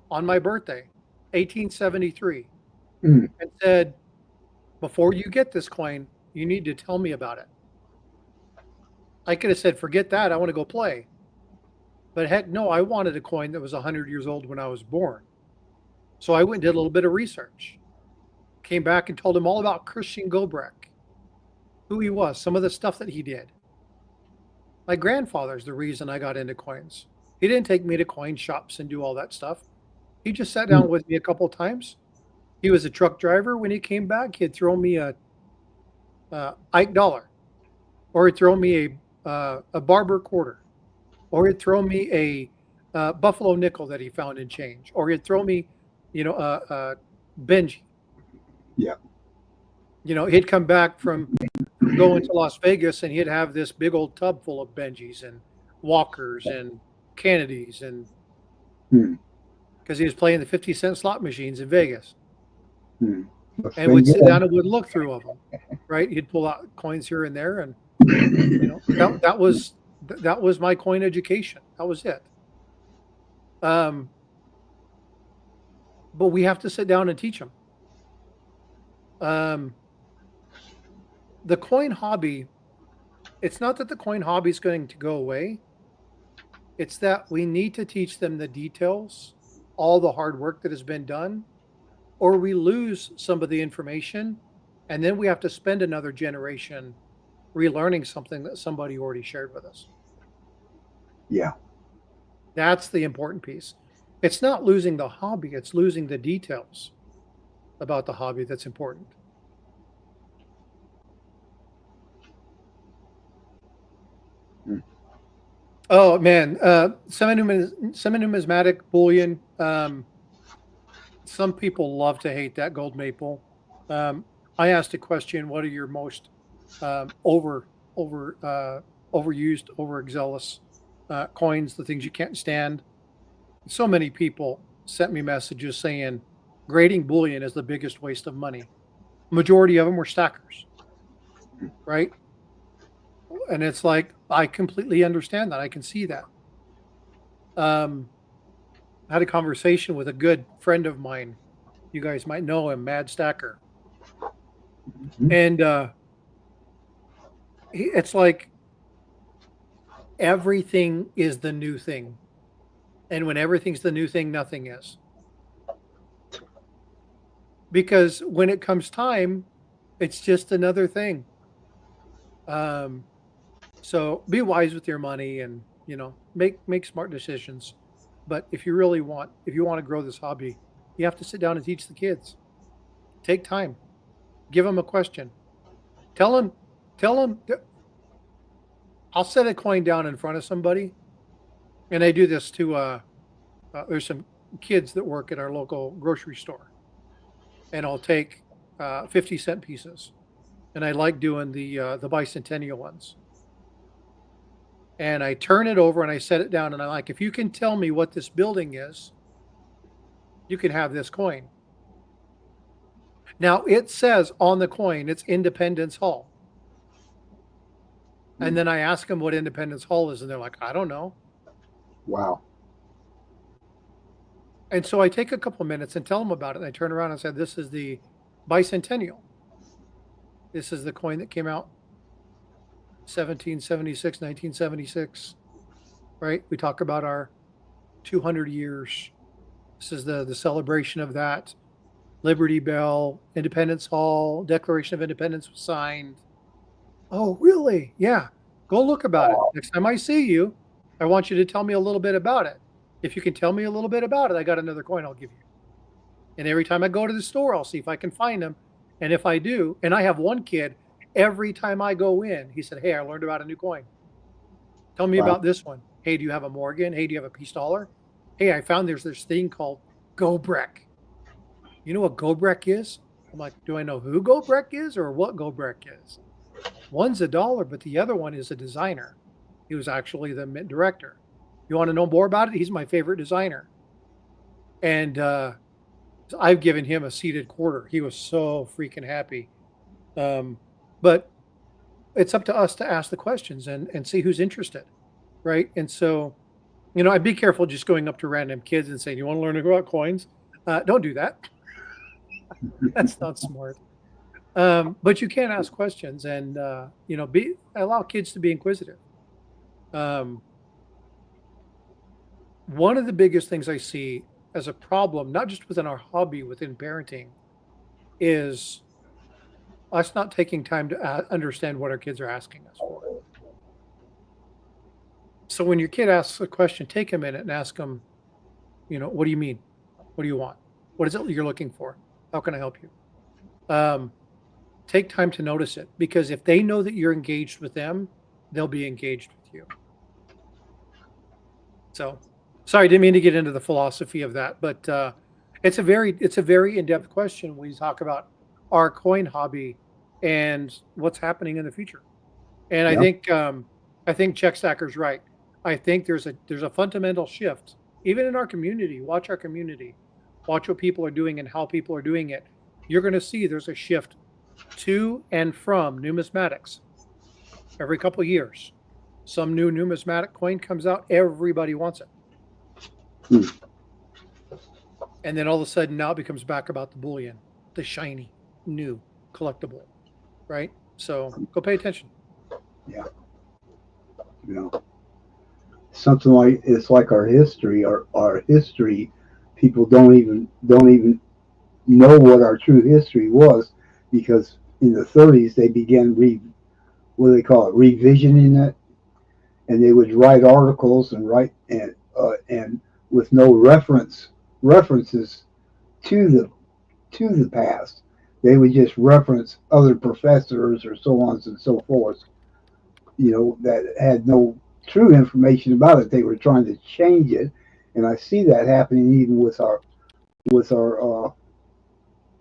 on my birthday, 1873, Mm. and said, "Before you get this coin, you need to tell me about it." I could have said, "Forget that. I want to go play." But heck no, I wanted a coin that was 100 years old when I was born. So I went and did a little bit of research. Came back and told him all about Christian Gobrecht, who he was, some of the stuff that he did. My grandfather's the reason I got into coins. He didn't take me to coin shops and do all that stuff. He just sat down with me a couple times. He was a truck driver. When he came back, he'd throw me a Ike dollar, or he'd throw me a Barber quarter, or he'd throw me a Buffalo nickel that he found in change, or he'd throw me, a Benji. Yeah. He'd come back from going to Las Vegas and he'd have this big old tub full of Benjis and Walkers and Kennedys, and Hmm. because he was playing the 50-cent slot machines in Vegas. Hmm. Must And be would sit good. down and would look through of them, right? He'd pull out coins here and there, and that was my coin education. That was it. But we have to sit down and teach them. The coin hobby. It's not that the coin hobby is going to go away. It's that we need to teach them the details, all the hard work that has been done, or we lose some of the information, and then we have to spend another generation relearning something that somebody already shared with us. Yeah. That's the important piece. It's not losing the hobby, it's losing the details about the hobby that's important. Hmm. Oh man, semi-numismatic bullion. Some people love to hate that gold maple. I asked a question: what are your most over overused, overzealous coins? The things you can't stand. So many people sent me messages saying grading bullion is the biggest waste of money. Majority of them were stackers, right? And it's like I completely understand that. I can see that. I had a conversation with a good friend of mine. You guys might know him, Mad Stacker. Mhm. And it's like everything is the new thing. And when everything's the new thing, nothing is. Because when it comes time, it's just another thing. Um, so be wise with your money, and make smart decisions. But if you want to grow this hobby, you have to sit down and teach the kids. Take time. Give them a question. Tell them, I'll set a coin down in front of somebody, and I do this to. There's some kids that work at our local grocery store, and I'll take 50-cent pieces, and I like doing the bicentennial ones. And I turn it over and I set it down, and I like, if you can tell me what this building is, you can have this coin. Now it says on the coin it's Independence Hall. And then I ask them what Independence Hall is, and they're like, I don't know. Wow. And so I take a couple minutes and tell them about it. And I turn around and say, this is the bicentennial. This is the coin that came out 1776, 1976, right? We talk about our 200 years. This is the celebration of that. Liberty Bell, Independence Hall, Declaration of Independence was signed. Oh, really? Yeah. Go look about it. Next time I see you, I want you to tell me a little bit about it. If you can tell me a little bit about it, I got another coin I'll give you. And every time I go to the store, I'll see if I can find them. And if I do, and I have one kid, every time I go in, he said, "Hey, I learned about a new coin. Tell me Wow. about this one. Hey, do you have a Morgan? Hey, do you have a Peace Dollar? Hey, I found there's this thing called Gobrek. You know what Gobrek is?" I'm like, "Do I know who Gobrek is or what Gobrek is?" One's $1, but the other one is a designer. He was actually the mint director. You want to know more about it? He's my favorite designer. And I've given him a seated quarter. He was so freaking happy. But it's up to us to ask the questions and see who's interested, right? And so, I'd be careful just going up to random kids and saying, "You want to learn about coins?" Don't do that. That's not smart. But you can ask questions and, allow kids to be inquisitive. Um, One of the biggest things I see as a problem, not just within our hobby, within parenting, is us not taking time to understand what our kids are asking us for. So when your kid asks a question, take a minute and ask them, "What do you mean? What do you want? What is it you're looking for? How can I help you?" Um, Take time to notice it, because if they know that you're engaged with them, they'll be engaged with you. So, sorry, I didn't mean to get into the philosophy of that, but it's a very in-depth question when you talk about our coin hobby and what's happening in the future. And Yeah. I think Check Stacker's right. I think there's a fundamental shift even in our community. Watch our community, watch what people are doing and how people are doing it. You're going to see there's a shift to and from numismatics every couple of years. Some new numismatic coin comes out, everybody wants it. Hmm. And then all of a sudden now it becomes back about the bullion, the shiny, new, collectible, right? So go pay attention. You know, something like it's like our history. Our history, people don't even know what our true history was, because in the 30s they began what do they call it, revisioning it, and they would write articles and write and with no references to the past. They would just reference other professors or so on and so forth, that had no true information about it. They were trying to change it, and I see that happening even with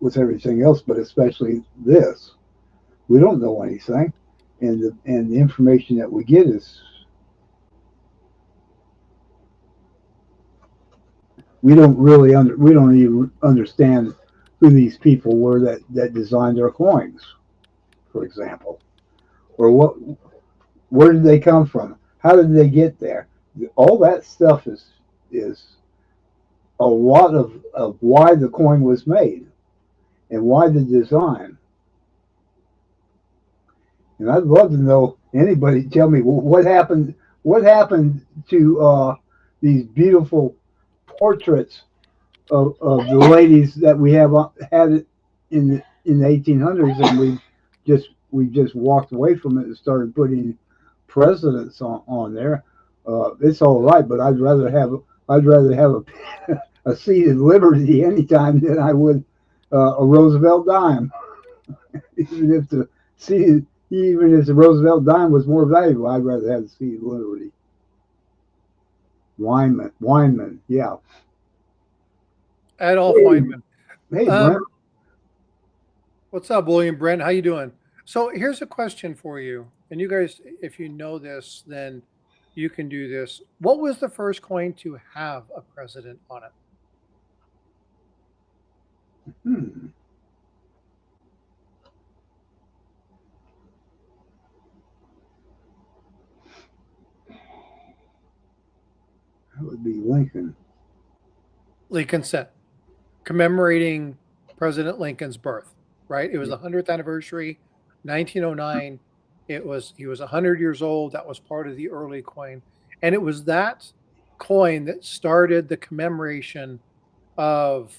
with everything else, but especially this. We don't know anything, and the information that we get is we don't even understand who these people were that designed our coins, for example, or where did they come from? How did they get there? All that stuff is a lot of why the coin was made and why the design. And I'd love to know anybody tell me what happened. What happened to these beautiful portraits of the ladies that we have had it in the 1800s, and we just walked away from it and started putting presidents on there. It's all right, but I'd rather have a seated Liberty anytime than I would a Roosevelt dime. even if the even if the Roosevelt dime was more valuable, I'd rather have the seated Liberty. Weinman, yeah. Adolf Hey, Weinman. hey, Brent. Um, what's up, William Brent? How you doing? So here's a question for you. And you guys, if you know this, then you can do this. What was the first coin to have a president on it? Hmm, that would be Lincoln. Lincoln cent, commemorating President Lincoln's birth, right? It was the 100th anniversary, 1909. He was 100 years old. That was part of the early coin. And it was that coin that started the commemoration of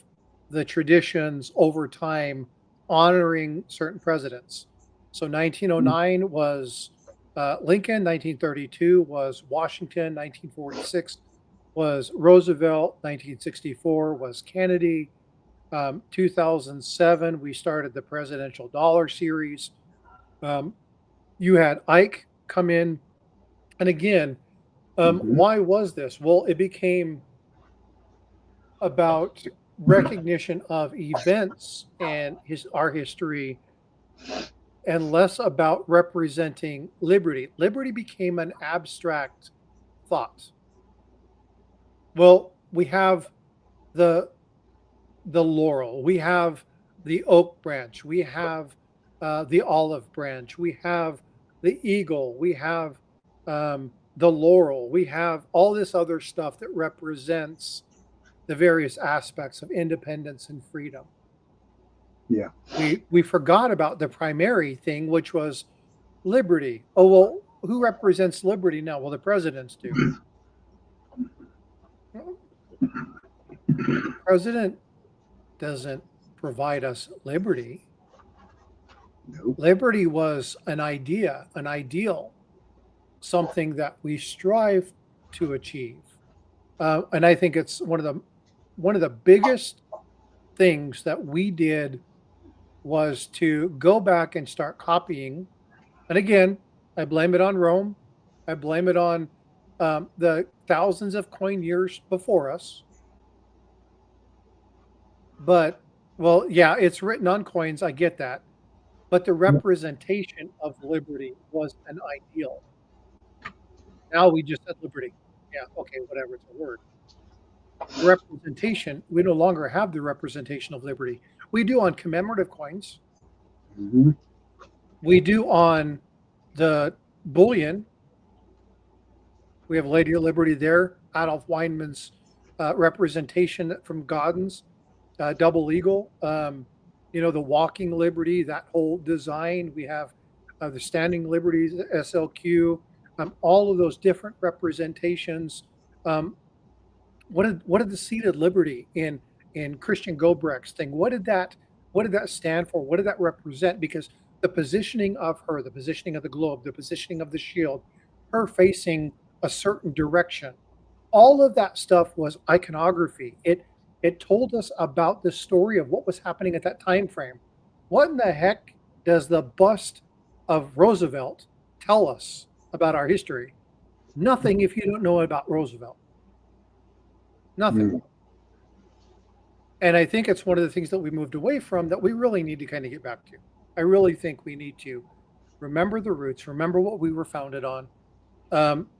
the traditions over time honoring certain presidents. So 1909 was Lincoln. 1932 was Washington. 1946 was Roosevelt. 1964 was Kennedy. 2007 we started the presidential dollar series. You had Ike come in, and again, why was this? Well, it became about recognition of events and our history, and less about representing liberty. Liberty became an abstract thought. Well, we have the laurel, we have the oak branch, we have the olive branch, we have the eagle, we have the laurel, we have all this other stuff that represents the various aspects of independence and freedom. Yeah. We forgot about the primary thing, which was liberty. Oh, well, who represents liberty now? Well, the presidents do. The president doesn't provide us liberty. Nope. Liberty was an idea, an ideal, something that we strive to achieve. And I think it's one of the biggest things that we did was to go back and start copying. And again, I blame it on Rome. I blame it on the thousands of coin years before us. But, well, yeah, it's written on coins. I get that. But the representation of liberty was an ideal. Now we just said liberty. Yeah, okay, whatever, it's a word. Representation, we no longer have the representation of liberty. We do on commemorative coins. Mm-hmm. We do on the bullion. We have Lady of Liberty there. Adolf Weinman's representation from Gaudens, double eagle. The walking liberty, that whole design. We have the standing liberties, SLQ, all of those different representations. What did the seated liberty in Christian Gobrecht's thing? What did that stand for? What did that represent? Because the positioning of her, the positioning of the globe, the positioning of the shield, her facing a certain direction, all of that stuff was iconography. It told us about the story of what was happening at that time frame. What in the heck does the bust of Roosevelt tell us about our history? Nothing if you don't know about Roosevelt. Nothing. Mm. And I think it's one of the things that we moved away from that we really need to kind of get back to. I really think we need to remember the roots, remember what we were founded on.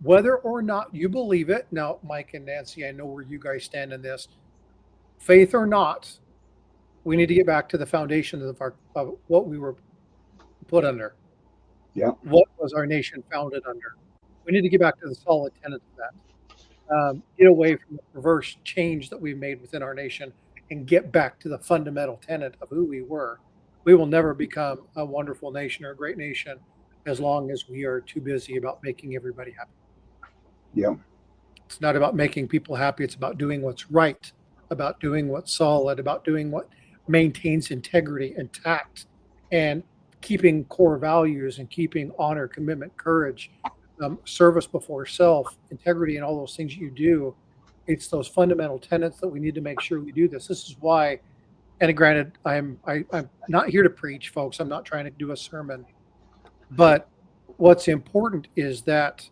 Whether or not you believe it, now, Mike and Nancy, I know where you guys stand in this. Faith or not, we need to get back to the foundation of what we were put under. Yeah. What was our nation founded under? We need to get back to the solid tenets of that. Get away from the perverse change that we've made within our nation and get back to the fundamental tenet of who we were. We will never become a wonderful nation or a great nation as long as we are too busy about making everybody happy. Yeah. It's not about making people happy. It's about doing what's right, about doing what's solid, about doing what maintains integrity and tact, and keeping core values and keeping honor, commitment, courage, service before self, integrity, and all those things you do. It's those fundamental tenets that we need to make sure we do this. This is why, and granted, I'm not here to preach, folks. I'm not trying to do a sermon. But what's important is that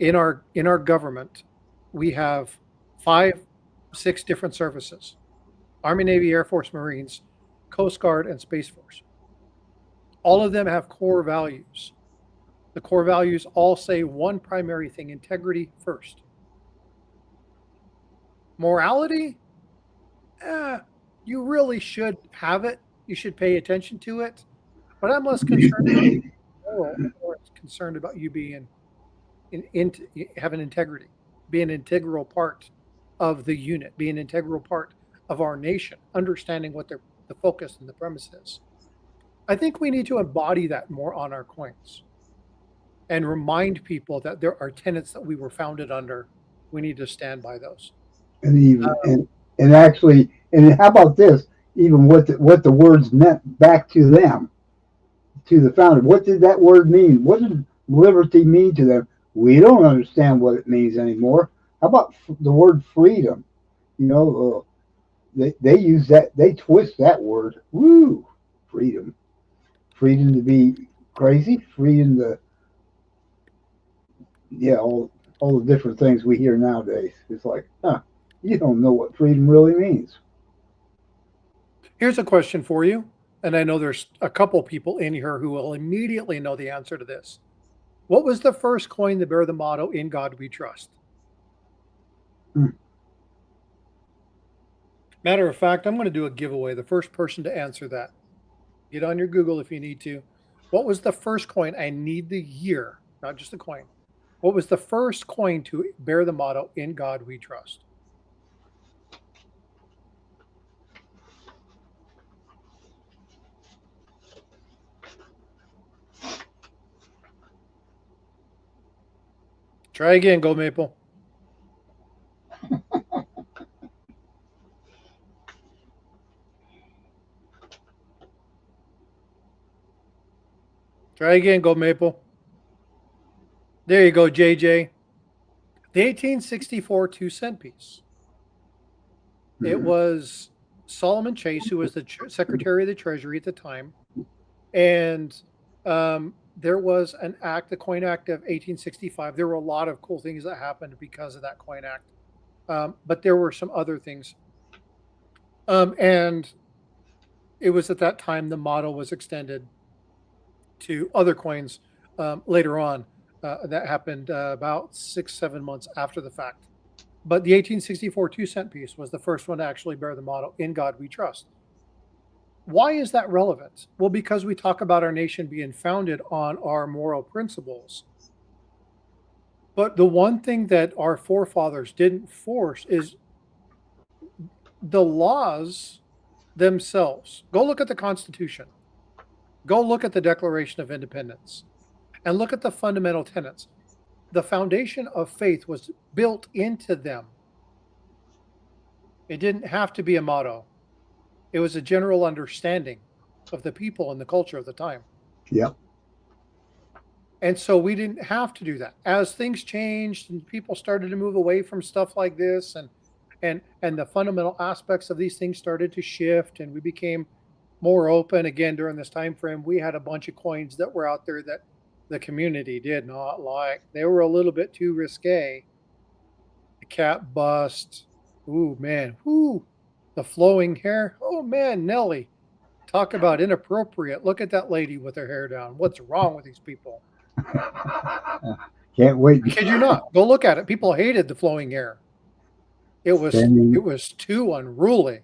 in our government, we have 5, 6 different services: Army, Navy, Air Force, Marines, Coast Guard, and Space Force. All of them have core values. The core values all say one primary thing: integrity first. Morality, you really should have it. You should pay attention to it. But I'm less concerned about you being moral, or concerned about you being having integrity, being an integral part of the unit, being an integral part of our nation, understanding what the focus and the premise is. I think we need to embody that more on our coins and remind people that there are tenets that we were founded under. We need to stand by those. And even and actually, and how about this? Even what the words meant back to them, to the founder. What did that word mean? What liberty mean to them? We don't understand what it means anymore. How about the word freedom? You know, they use that, they twist that word. Woo, freedom. Freedom to be crazy, freedom to, yeah, all the different things we hear nowadays. It's like, you don't know what freedom really means. Here's a question for you, and I know there's a couple people in here who will immediately know the answer to this. What was the first coin to bear the motto, "In God We Trust"? Matter of fact, I'm going to do a giveaway. The first person to answer that, get on your Google if you need to. What was the first coin? I need the year, not just the coin. What was the first coin to bear the motto, "In God We Trust"? Try again, Gold Maple. Try again, Gold Maple. There you go, JJ. The 1864 2-cent piece. It was Solomon Chase, who was the Secretary of the Treasury at the time. And there was an act, the Coin Act of 1865. There were a lot of cool things that happened because of that Coin Act. But there were some other things. And it was at that time the motto was extended to other coins later on. That happened about 6-7 months after the fact. But the 1864 2-cent piece was the first one to actually bear the motto, "In God We Trust." Why is that relevant? Well, because we talk about our nation being founded on our moral principles. But the one thing that our forefathers didn't force is the laws themselves. Go look at the Constitution. Go look at the Declaration of Independence and look at the fundamental tenets. The foundation of faith was built into them. It didn't have to be a motto. It was a general understanding of the people and the culture of the time. Yep. And so we didn't have to do that. As things changed and people started to move away from stuff like this, and the fundamental aspects of these things started to shift, and we became more open again during this time frame, we had a bunch of coins that were out there that the community did not like. They were a little bit too risque. The cat bust. Ooh, man. Ooh, the flowing hair. Oh, man, Nelly. Talk about inappropriate. Look at that lady with her hair down. What's wrong with these people? Can't wait. I kid you not. Go look at it. People hated the flowing hair. It was too unruly.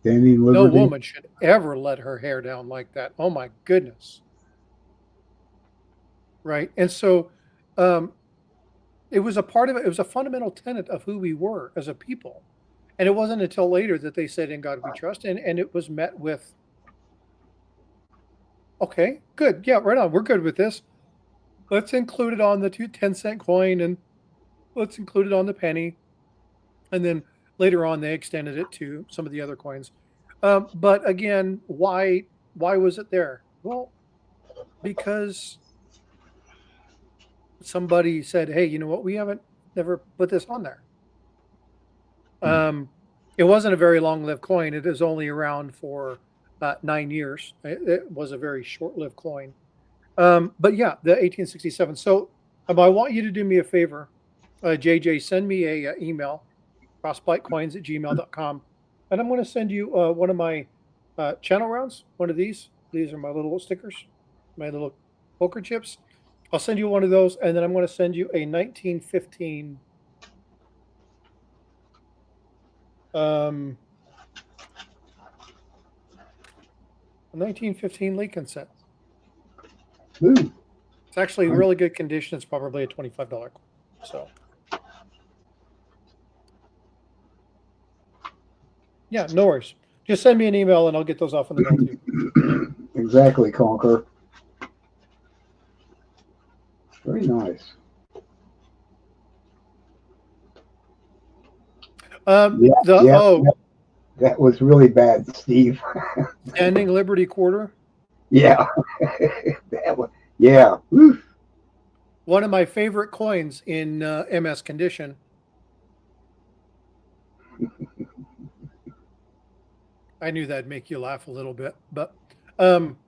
Standing liberty. No woman should ever let her hair down like that. Oh, my goodness. Right. And so it was a part of it. It was a fundamental tenet of who we were as a people. And it wasn't until later that they said, "In God We Trust." And it was met with, okay, good. Yeah, right on. We're good with this. Let's include it on the 10-cent coin, and let's include it on the penny. And then later on, they extended it to some of the other coins. But again, why was it there? Well, because somebody said, "Hey, you know what? We haven't never put this on there." It wasn't a very long-lived coin. It is only around for 9 years. It was a very short-lived coin. But yeah, the 1867. So I want you to do me a favor, JJ. Send me a email, frostbitecoins@gmail.com, and I'm going to send you one of my channel rounds. One of these. These are my little stickers, my little poker chips. I'll send you one of those, and then I'm going to send you a 1915 Lincoln set. Ooh. It's actually in really good condition. It's probably a $25. So, yeah, no worries. Just send me an email, and I'll get those off in the mail too. Exactly, Conquer. Very nice. That was really bad, Steve. Standing Liberty quarter. Yeah. That was, yeah. Oof. One of my favorite coins in MS condition. I knew that'd make you laugh a little bit, but um,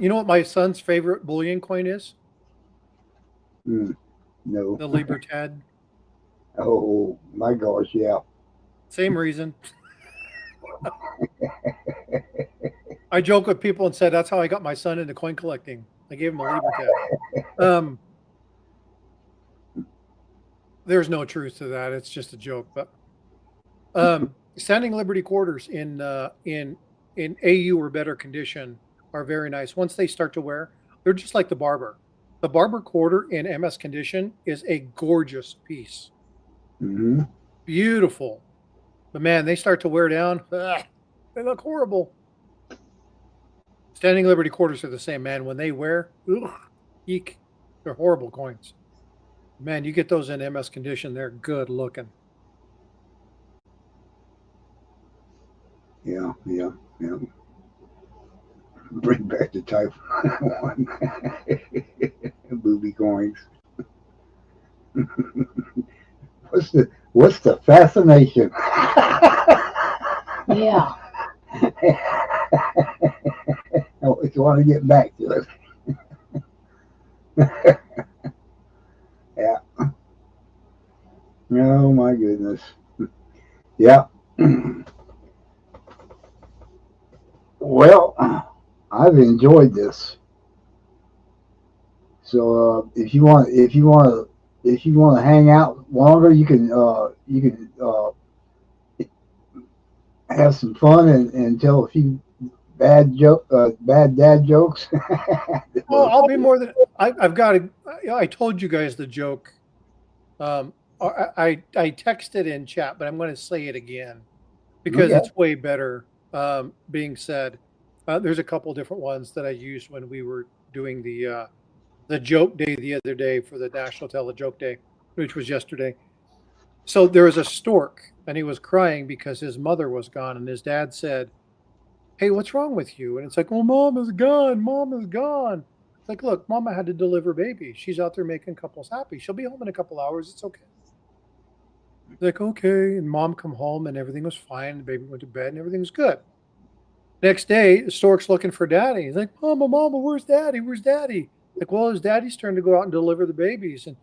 you know what my son's favorite bullion coin is? No. The Libertad. Oh my gosh, yeah. Same reason. I joke with people and said that's how I got my son into coin collecting. I gave him a Libertad. There's no truth to that. It's just a joke. But Standing Liberty quarters in AU or better condition are very nice. Once they start to wear, they're just like the Barber. The Barber quarter in MS condition is a gorgeous piece, Hmm. beautiful. But man, they start to wear down. They look horrible. Standing Liberty quarters are the same, man. When they wear, eek, they're horrible coins. Man, you get those in MS condition, they're good looking. Yeah, yeah, yeah. Bring back the type one. Booby coins. What's the fascination? Yeah. I always want to get back to it. Yeah. Oh my goodness. Yeah. Well, I've enjoyed this. So if you want to hang out longer, you can have some fun and tell a few bad dad jokes. Oh, I'll be more than I've got to. I told you guys the joke. I texted in chat, but I'm going to say it again because Okay. it's way better being said. There's a couple different ones that I used when we were doing the joke day the other day for the National Tele Joke Day, which was yesterday. So there was a stork, and he was crying because his mother was gone, and his dad said, "Hey, what's wrong with you?" And it's like, "Well, mom is gone. Mom is gone." It's like, "Look, mama had to deliver baby. She's out there making couples happy. She'll be home in a couple hours. It's okay." Like, okay. And mom come home and everything was fine. The baby went to bed and everything was good. Next day, the stork's looking for daddy. He's like, "Mama, mama, where's daddy? Where's daddy?" Like, well, it's daddy's turn to go out and deliver the babies. And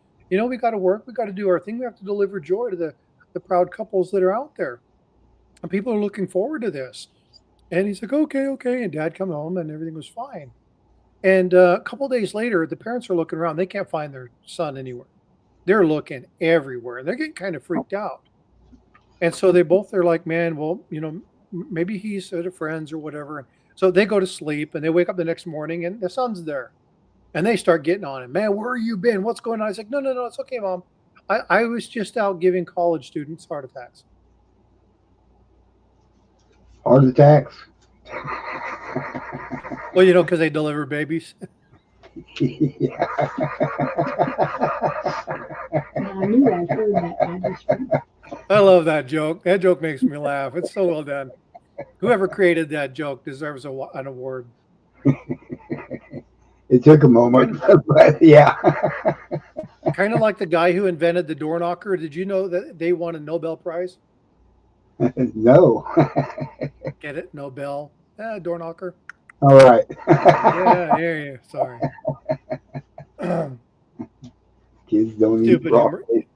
we got to work. We got to do our thing. We have to deliver joy to the proud couples that are out there. And people are looking forward to this. And he's like, okay, okay. And dad come home and everything was fine. And a couple of days later, the parents are looking around. They can't find their son anywhere. They're looking everywhere and they're getting kind of freaked out. And so they're like, man, well, maybe he's at a friend's or whatever. So they go to sleep and they wake up the next morning and the son's there. And they start getting on him. Man, where you been? What's going on? He's like, no, no, no, it's okay, mom. I was just out giving college students heart attacks. Heart attacks. Well, because they deliver babies. Yeah. Yeah, I knew I'd heard that. I just I love that joke. That joke makes me laugh. It's so well done. Whoever created that joke deserves an award. It took a moment, but yeah. Kind of like the guy who invented the door knocker. Did you know that they won a Nobel Prize? No. Get it? Nobel. Door knocker. All right. Yeah, yeah. Sorry. Kids don't eat Stupid humor. broccoli.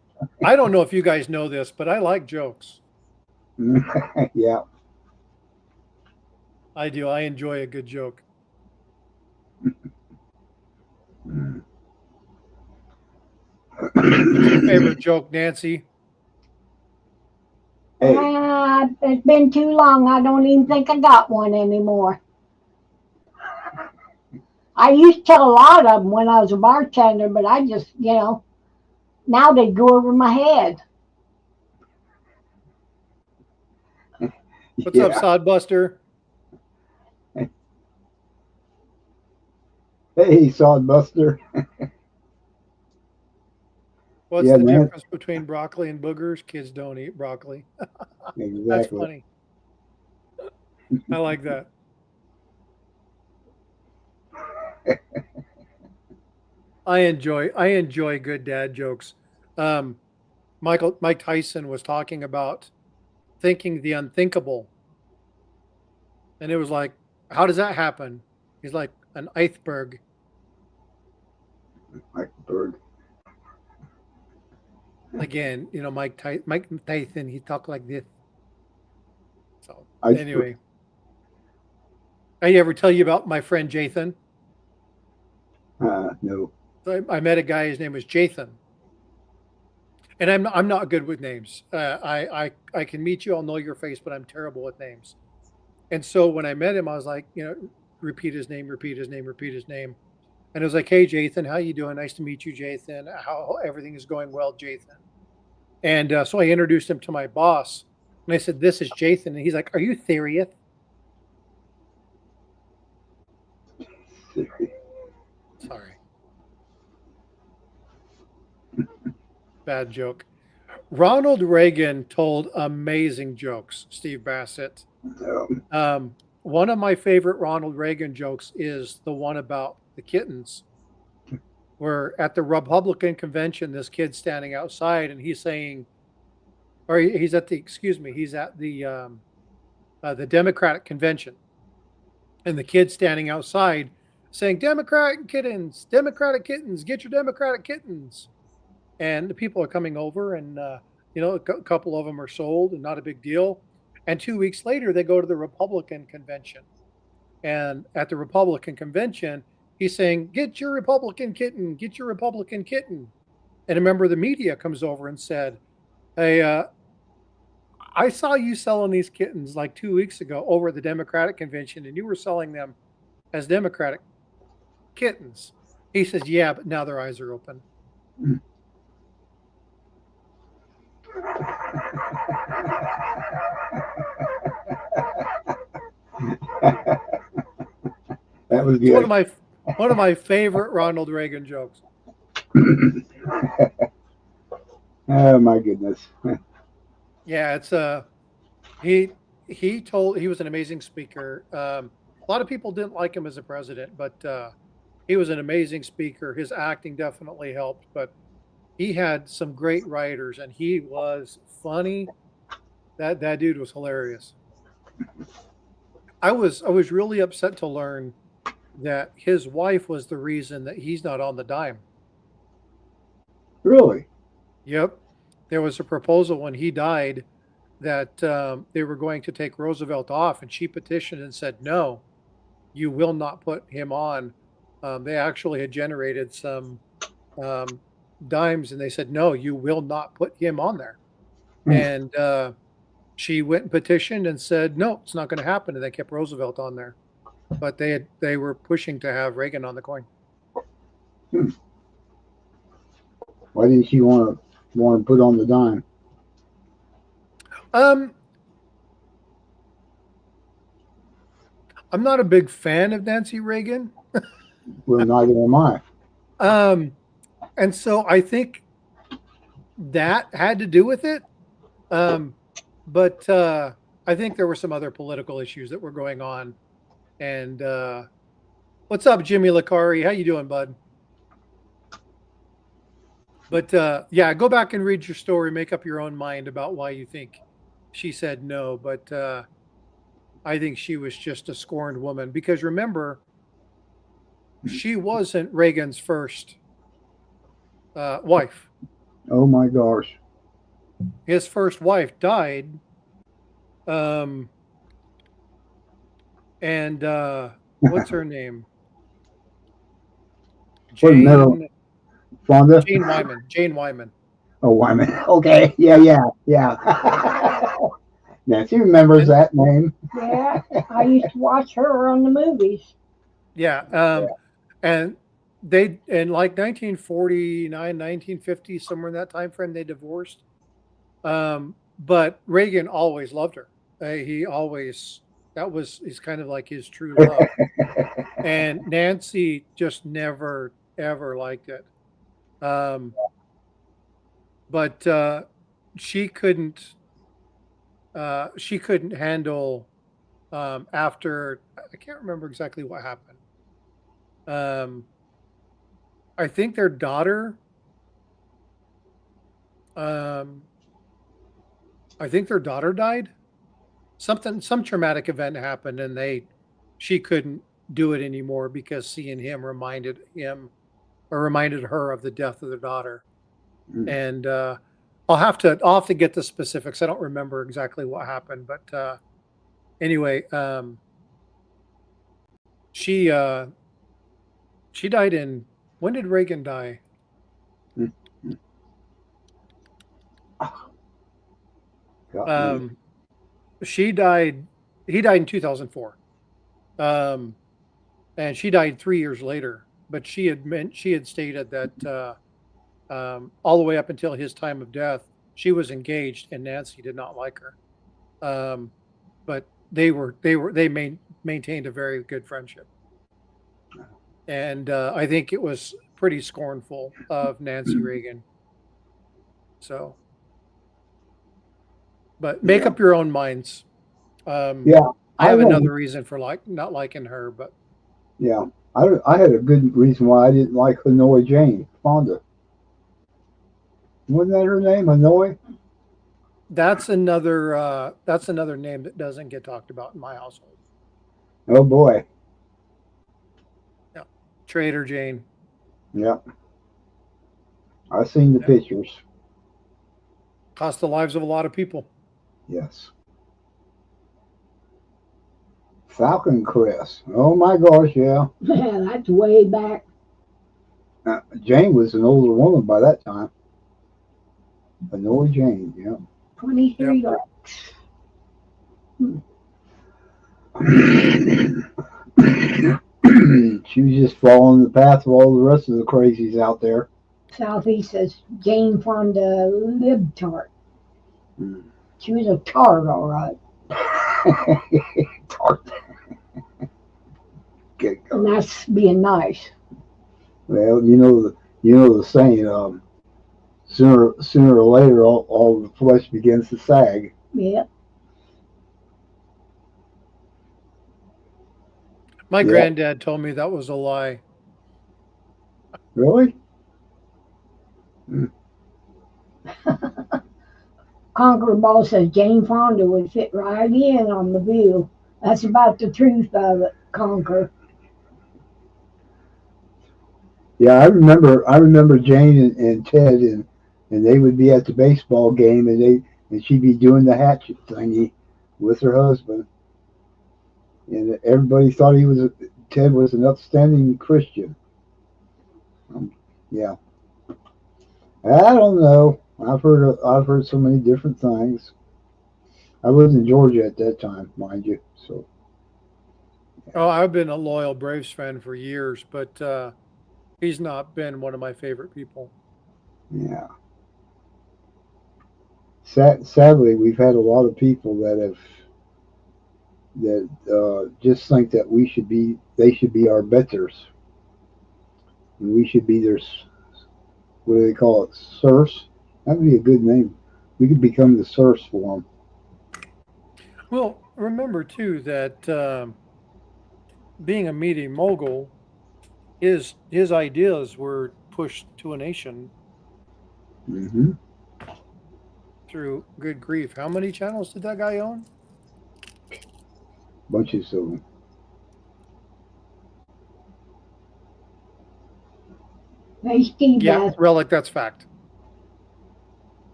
I don't know if you guys know this, but I like jokes. Yeah. I do. I enjoy a good joke. What's your favorite joke, Nancy? Hey, it's been too long. I don't even think I got one anymore. I used to tell a lot of them when I was a bartender, but I just, now they go over my head. What's up, Sodbuster? Hey, Sodbuster. What's Yeah, the man. difference between broccoli and boogers? Kids don't eat broccoli. That's Exactly. funny. I like that. I enjoy good dad jokes. Um, Mike Tyson was talking about thinking the unthinkable, and it was like, how does that happen? He's like an iceberg. Like bird. Again, Mike Tyson, he talked like this. So Iceberg. anyway, I ever tell you about my friend Jathan? No. So I met a guy. His name was Jathan, and I'm not good with names. I can meet you. I'll know your face, but I'm terrible with names. And so when I met him, I was like, repeat his name, repeat his name, repeat his name. And it was like, hey, Jathan, how you doing? Nice to meet you, Jathan. How everything is going well, Jathan. And so I introduced him to my boss, and I said, this is Jathan. And he's like, are you serious? Sorry. Bad joke. Ronald Reagan told amazing jokes, Steve Bassett. No. One of my favorite Ronald Reagan jokes is the one about the kittens, where at the Republican convention, this kid's standing outside and he's saying, or he's at the Democratic convention, and the kid's standing outside saying, Democratic kittens, get your Democratic kittens. And the people are coming over, and a couple of them are sold, and not a big deal. And 2 weeks later, they go to the Republican convention, and at the Republican convention, he's saying, "Get your Republican kitten, get your Republican kitten." And a member of the media comes over and said, "Hey, I saw you selling these kittens like 2 weeks ago over at the Democratic convention, and you were selling them as Democratic kittens." He says, "Yeah, but now their eyes are open." That was It's good. one of my favorite Ronald Reagan jokes. Oh my goodness. Yeah, it's he he was an amazing speaker. A lot of people didn't like him as a president, but he was an amazing speaker. His acting definitely helped, but he had some great writers, and he was funny. That dude was hilarious. I was really upset to learn that his wife was the reason that he's not on the dime. Really? Yep. There was a proposal when he died that they were going to take Roosevelt off, and she petitioned and said, no, you will not put him on. They actually had generated some um, dimes, and they said, no, you will not put him on there. And she went and petitioned and said, no, it's not going to happen. And they kept Roosevelt on there. But they were pushing to have Reagan on the coin. Why didn't she want to put on the dime? I'm not a big fan of Nancy Reagan. Well, neither am I. And so I think that had to do with it. But I think there were some other political issues that were going on. And what's up, Jimmy Licari? How you doing, bud? But yeah, go back and read your story. Make up your own mind about why you think she said no. But I think she was just a scorned woman. Because remember, she wasn't Reagan's first wife. Oh my gosh. His first wife died. And what's her name? Wasn't Fonda? Jane Wyman. Jane Wyman. Oh, Wyman. Okay. Yeah. Nancy remembers that name. Yeah, I used to watch her on the movies. Yeah. And they in like 1949, 1950, somewhere in that time frame, they divorced. But Reagan always loved her. He's kind of like his true love. And Nancy just never ever liked it. But she couldn't handle after I can't remember exactly what happened. I think their daughter. Um, I think their daughter died. Some traumatic event happened, and she couldn't do it anymore because seeing him reminded her of the death of their daughter. Mm. And I'll have to get the specifics. I don't remember exactly what happened, but anyway, she she died in. When did Reagan die? Mm. Got me. She died. He died in 2004, and she died 3 years later. But she had stated that all the way up until his time of death, she was engaged, and Nancy did not like her. But they maintained a very good friendship, and I think it was pretty scornful of Nancy Reagan. So, but make Yeah. up your own minds. Yeah, I have don't- another reason for not liking her, but Yeah, I had a good reason why I didn't like Hanoi Jane Fonda. Wasn't that her name, Hanoi? that's another name that doesn't get talked about in my household. Oh boy. Trader Jane. Yeah. I've seen the Yeah. pictures. Cost the lives of a lot of people. Yes. Falcon Crest. Oh my gosh, yeah. That's way back. Jane was an older woman by that time. Hanoi Jane, yeah. 23 She was just following the path of all the rest of the crazies out there. Southeast says Jane Fonda libtard. Mm. She was a tart, all right. Tart. Good God. And that's being nice. Well, you know the saying. Sooner or later, all the flesh begins to sag. Yeah. My Yeah. granddad told me that was a lie. Really? Conqueror Ball says Jane Fonda would fit right in on the bill. That's about the truth of it, Conqueror. Yeah, I remember Jane and Ted, and they would be at the baseball game, and she'd be doing the hatchet thingy with her husband, and everybody thought Ted was an upstanding Christian. Yeah, I don't know. I've heard so many different things. I lived in Georgia at that time, mind you. So Oh, I've been a loyal Braves fan for years, but he's not been one of my favorite people. yeah. Sadly, we've had a lot of people that just think that they should be our betters, and we should be their, what do they call it, serfs? That would be a good name. We could become the serfs for them. Well, remember too that being a media mogul, his ideas were pushed to a nation Mm-hmm. through, good grief, how many channels did that guy own? Bunches of them. Hey, Steve, Yeah, Relic, that's fact.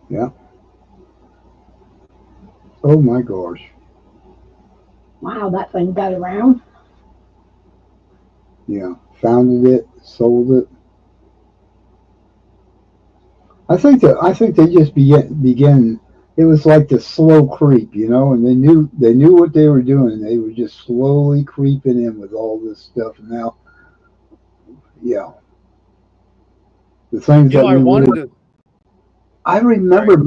Yeah. Oh my gosh. wow, that thing got around. Yeah. Founded it, sold it. I think they just began. It was like the slow creep, and they knew what they were doing. They were just slowly creeping in with all this stuff. And now, yeah, the things You know, that I remember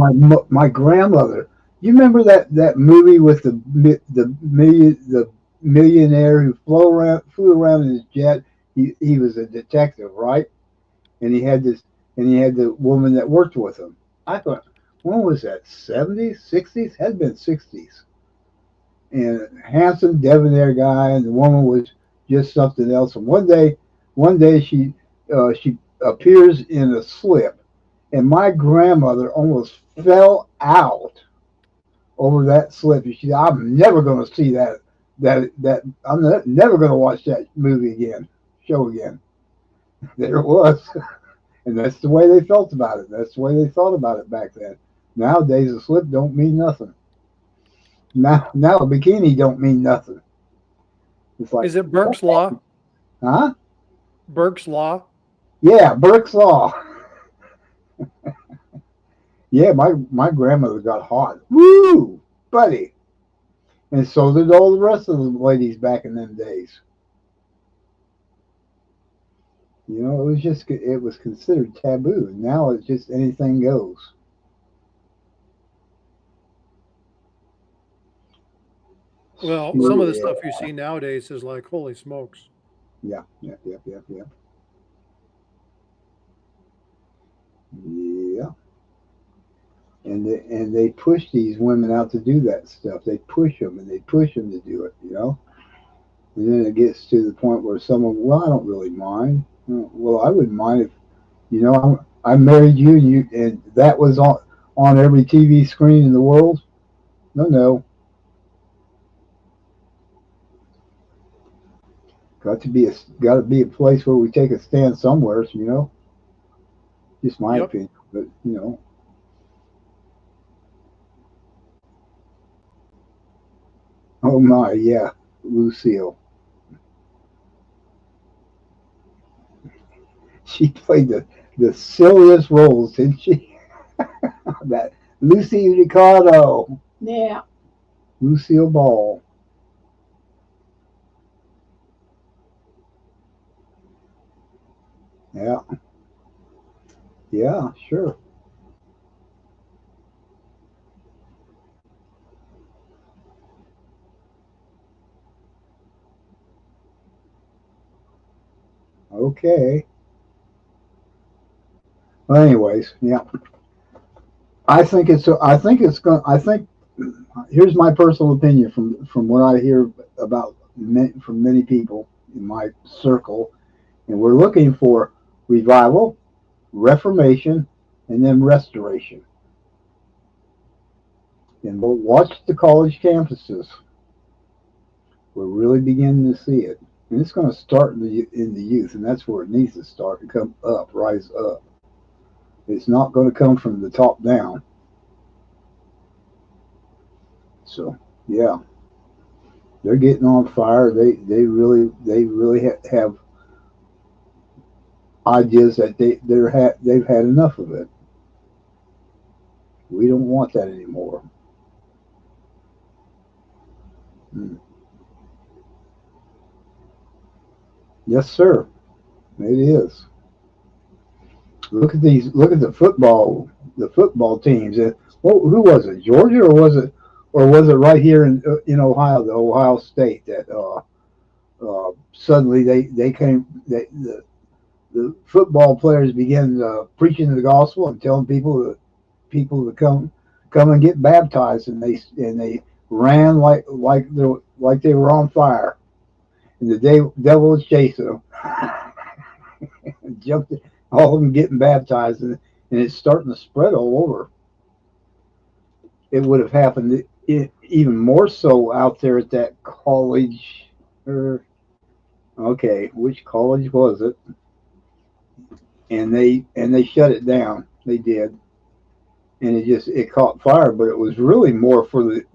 my grandmother. You remember that movie with the millionaire who flew around in his jet? He was a detective, right? And he had the woman that worked with him. I thought, when was that? 70s, 60s? Had been 60s. And handsome, debonair guy, and the woman was just something else. And one day, one day she appears in a slip, and my grandmother almost fell out over that slip. She said, "I'm never going to see that. Never going to watch that movie again, show again." There it was, and that's the way they felt about it. That's the way they thought about it back then. Nowadays, a slip don't mean nothing. Now a bikini don't mean nothing. It's like, Is it Burke's Law? huh? Burke's Law? Yeah, Burke's Law. Yeah, my grandmother got hot. Woo, buddy. And so did all the rest of the ladies back in them days. You know, it was considered taboo. And now it's just anything goes. Well, some of the stuff you see nowadays is like, holy smokes. Yeah. Yeah. And they push these women out to do that stuff. They push them and they push them to do it, you know. And then it gets to the point where someone, well, I don't really mind. Well, I wouldn't mind if, you know, I married you and that was on every TV screen in the world. No. Got to be a place where we take a stand somewhere, you know. Just my opinion, but you know. Oh my, yeah, Lucille. She played the silliest roles, didn't she? That Lucy Ricardo. Yeah. Lucille Ball. Yeah. Yeah, sure. Okay. Well, anyways, yeah. I think it's going. I think here's my personal opinion from what I hear about from many people in my circle, and we're looking for revival, reformation, and then restoration. And we'll watch the college campuses. We're really beginning to see it, and it's going to start in the youth, and that's where it needs to start and come up, rise up. It's not going to come from the top down. So yeah, they're getting on fire. They really have ideas that they've had enough of it. We don't want that anymore. Yes, sir. It is. Look at these. Look at the football teams. Who was it? Georgia, or was it right here in Ohio, the Ohio State that suddenly they came the football players began preaching the gospel and telling people to come and get baptized, and they ran like they were on fire, and the devil was chasing them. Jumped, all of them getting baptized, and it's starting to spread all over. It would have happened even more so out there at that college. Okay, which college was it? And they shut it down. They did, and it caught fire. But it was really more for the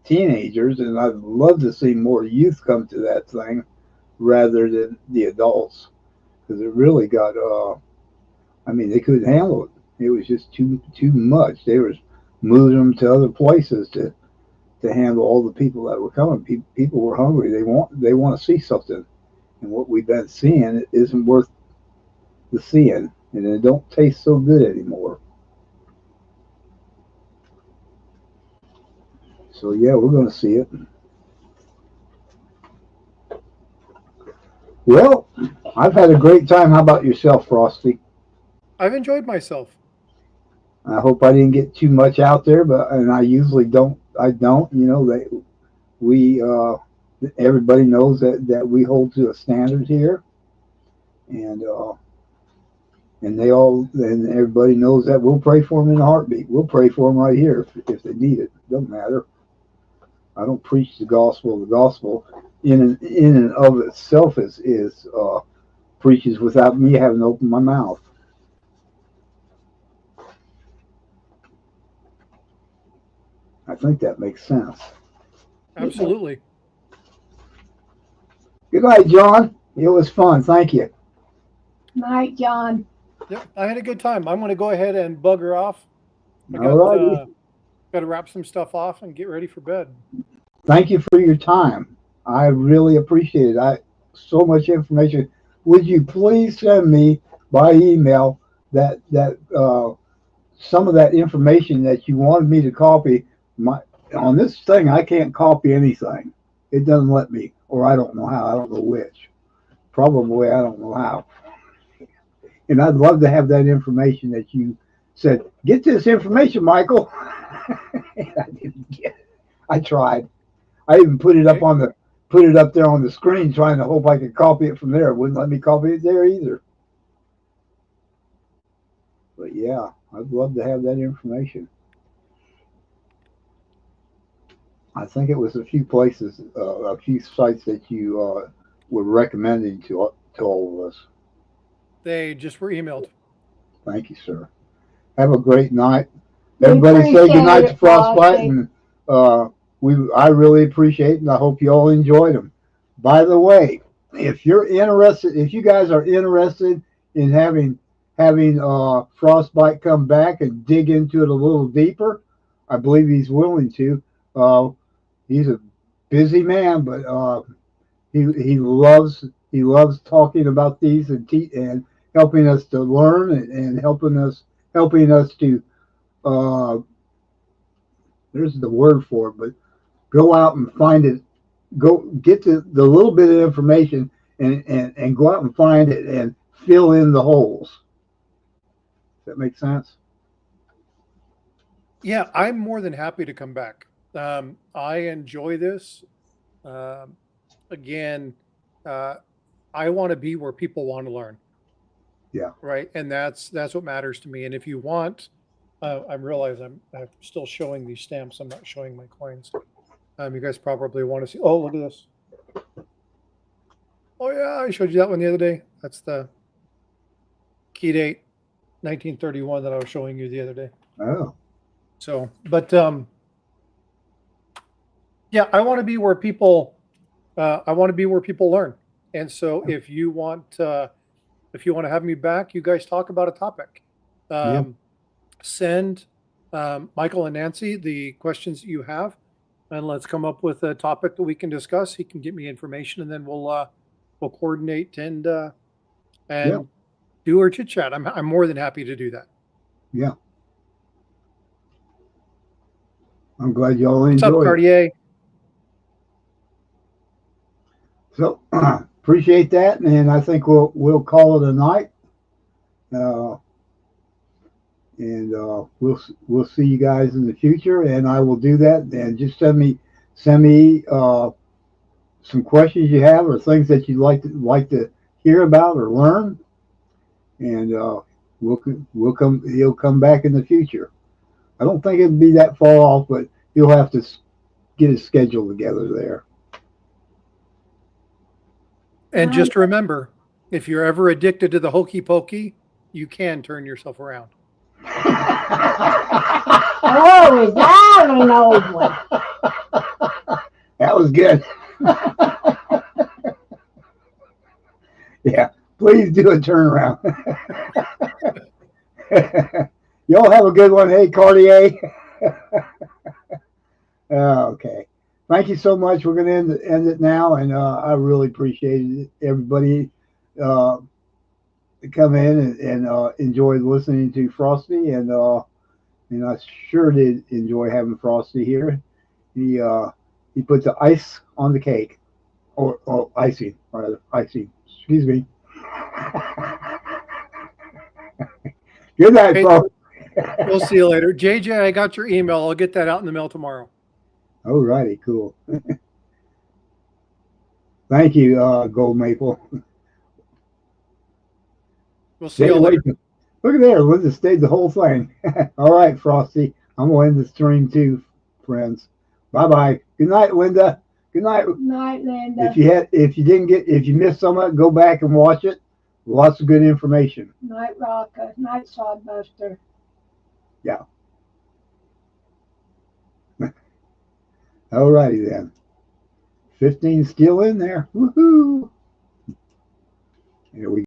teenagers, and I'd love to see more youth come to that thing rather than the adults, because it really got. I mean, they couldn't handle it. It was just too much. They were moving them to other places to handle all the people that were coming. People were hungry. They want to see something, and what we've been seeing isn't worth the seeing, and it don't taste so good anymore. So yeah, we're going to see it. Well, I've had a great time. How about yourself, Frosty? I've enjoyed myself. I hope I didn't get too much out there, and I usually don't. I don't. You know, we everybody knows that we hold to a standard here, and and everybody knows that we'll pray for them in a heartbeat. We'll pray for them right here if they need it. Doesn't matter. I don't preach the gospel. The gospel in and of itself is preaches without me having to open my mouth. I think that makes sense. Absolutely. Good night, John. It was fun. Thank you. Night, John. Yep, I had a good time. I'm going to go ahead and bugger off. I All righty. got to wrap some stuff off and get ready for bed. Thank you for your time. I really appreciate it. So much information. Would you please send me by email that some of that information that you wanted me to copy? On this thing, I can't copy anything. It doesn't let me, or I don't know how. I don't know which. Probably I don't know how. And I'd love to have that information that you said. Get this information, Michael. And I didn't get it. I tried. I even put it up there on the screen, trying to hope I could copy it from there. It wouldn't let me copy it there either. But yeah, I'd love to have that information. I think it was a few places, a few sites that you were recommending to all of us. They just were emailed. Thank you, sir. Have a great night. We Everybody say good night to appreciate it, Frostbite, Frosty. and I really appreciate it, and I hope you all enjoyed them. By the way, if you guys are interested in having Frostbite come back and dig into it a little deeper, I believe he's willing to. He's a busy man, but he loves talking about these and helping us to learn and helping us to there's the word for it, but go out and find it. Go get the little bit of information and go out and find it and fill in the holes. Does that make sense? Yeah, I'm more than happy to come back. I enjoy this. Again, I want to be where people want to learn. Yeah. Right. And that's what matters to me. And if you want, I realize I'm still showing these stamps. I'm not showing my coins. You guys probably want to see. Oh, look at this. Oh yeah, I showed you that one the other day. That's the key date, 1931, that I was showing you the other day. Oh. So, but yeah, I want to be where people. I want to be where people learn. And so, if you want to have me back, you guys talk about a topic. Send Michael and Nancy the questions that you have, and let's come up with a topic that we can discuss. He can get me information, and then we'll coordinate and do our chit chat. I'm more than happy to do that. Yeah. I'm glad y'all What's up, enjoyed it. Cartier? So appreciate that, and I think we'll call it a night. We'll see you guys in the future, and I will do that. And just send me some questions you have or things that you'd like to hear about or learn, and he'll come back in the future. I don't think it'd be that far off, but you'll have to get his schedule together there. And just remember, if you're ever addicted to the hokey pokey, you can turn yourself around. Oh, is that an old one? That was good. Yeah, please do a turnaround. Y'all have a good one. Hey, Cartier. Okay. Thank you so much. We're going to end it now, and I really appreciate everybody come in and enjoy listening to Frosty, and I sure did enjoy having Frosty here. He put the ice on the cake, or icing, rather, icing. Excuse me. Good night, folks. We'll see you later. JJ, I got your email. I'll get that out in the mail tomorrow. All righty, cool. Thank you, Gold Maple. We'll see y'all later. Look at there. Linda stayed the whole thing. All right, Frosty. I'm going to end the stream too, friends. Bye-bye. Good night, Linda. Good night. Night, Linda. If you missed some of it, go back and watch it. Lots of good information. Night, Rocka. Night, Sodbuster. All righty then. 15 still in there. Woohoo! Here we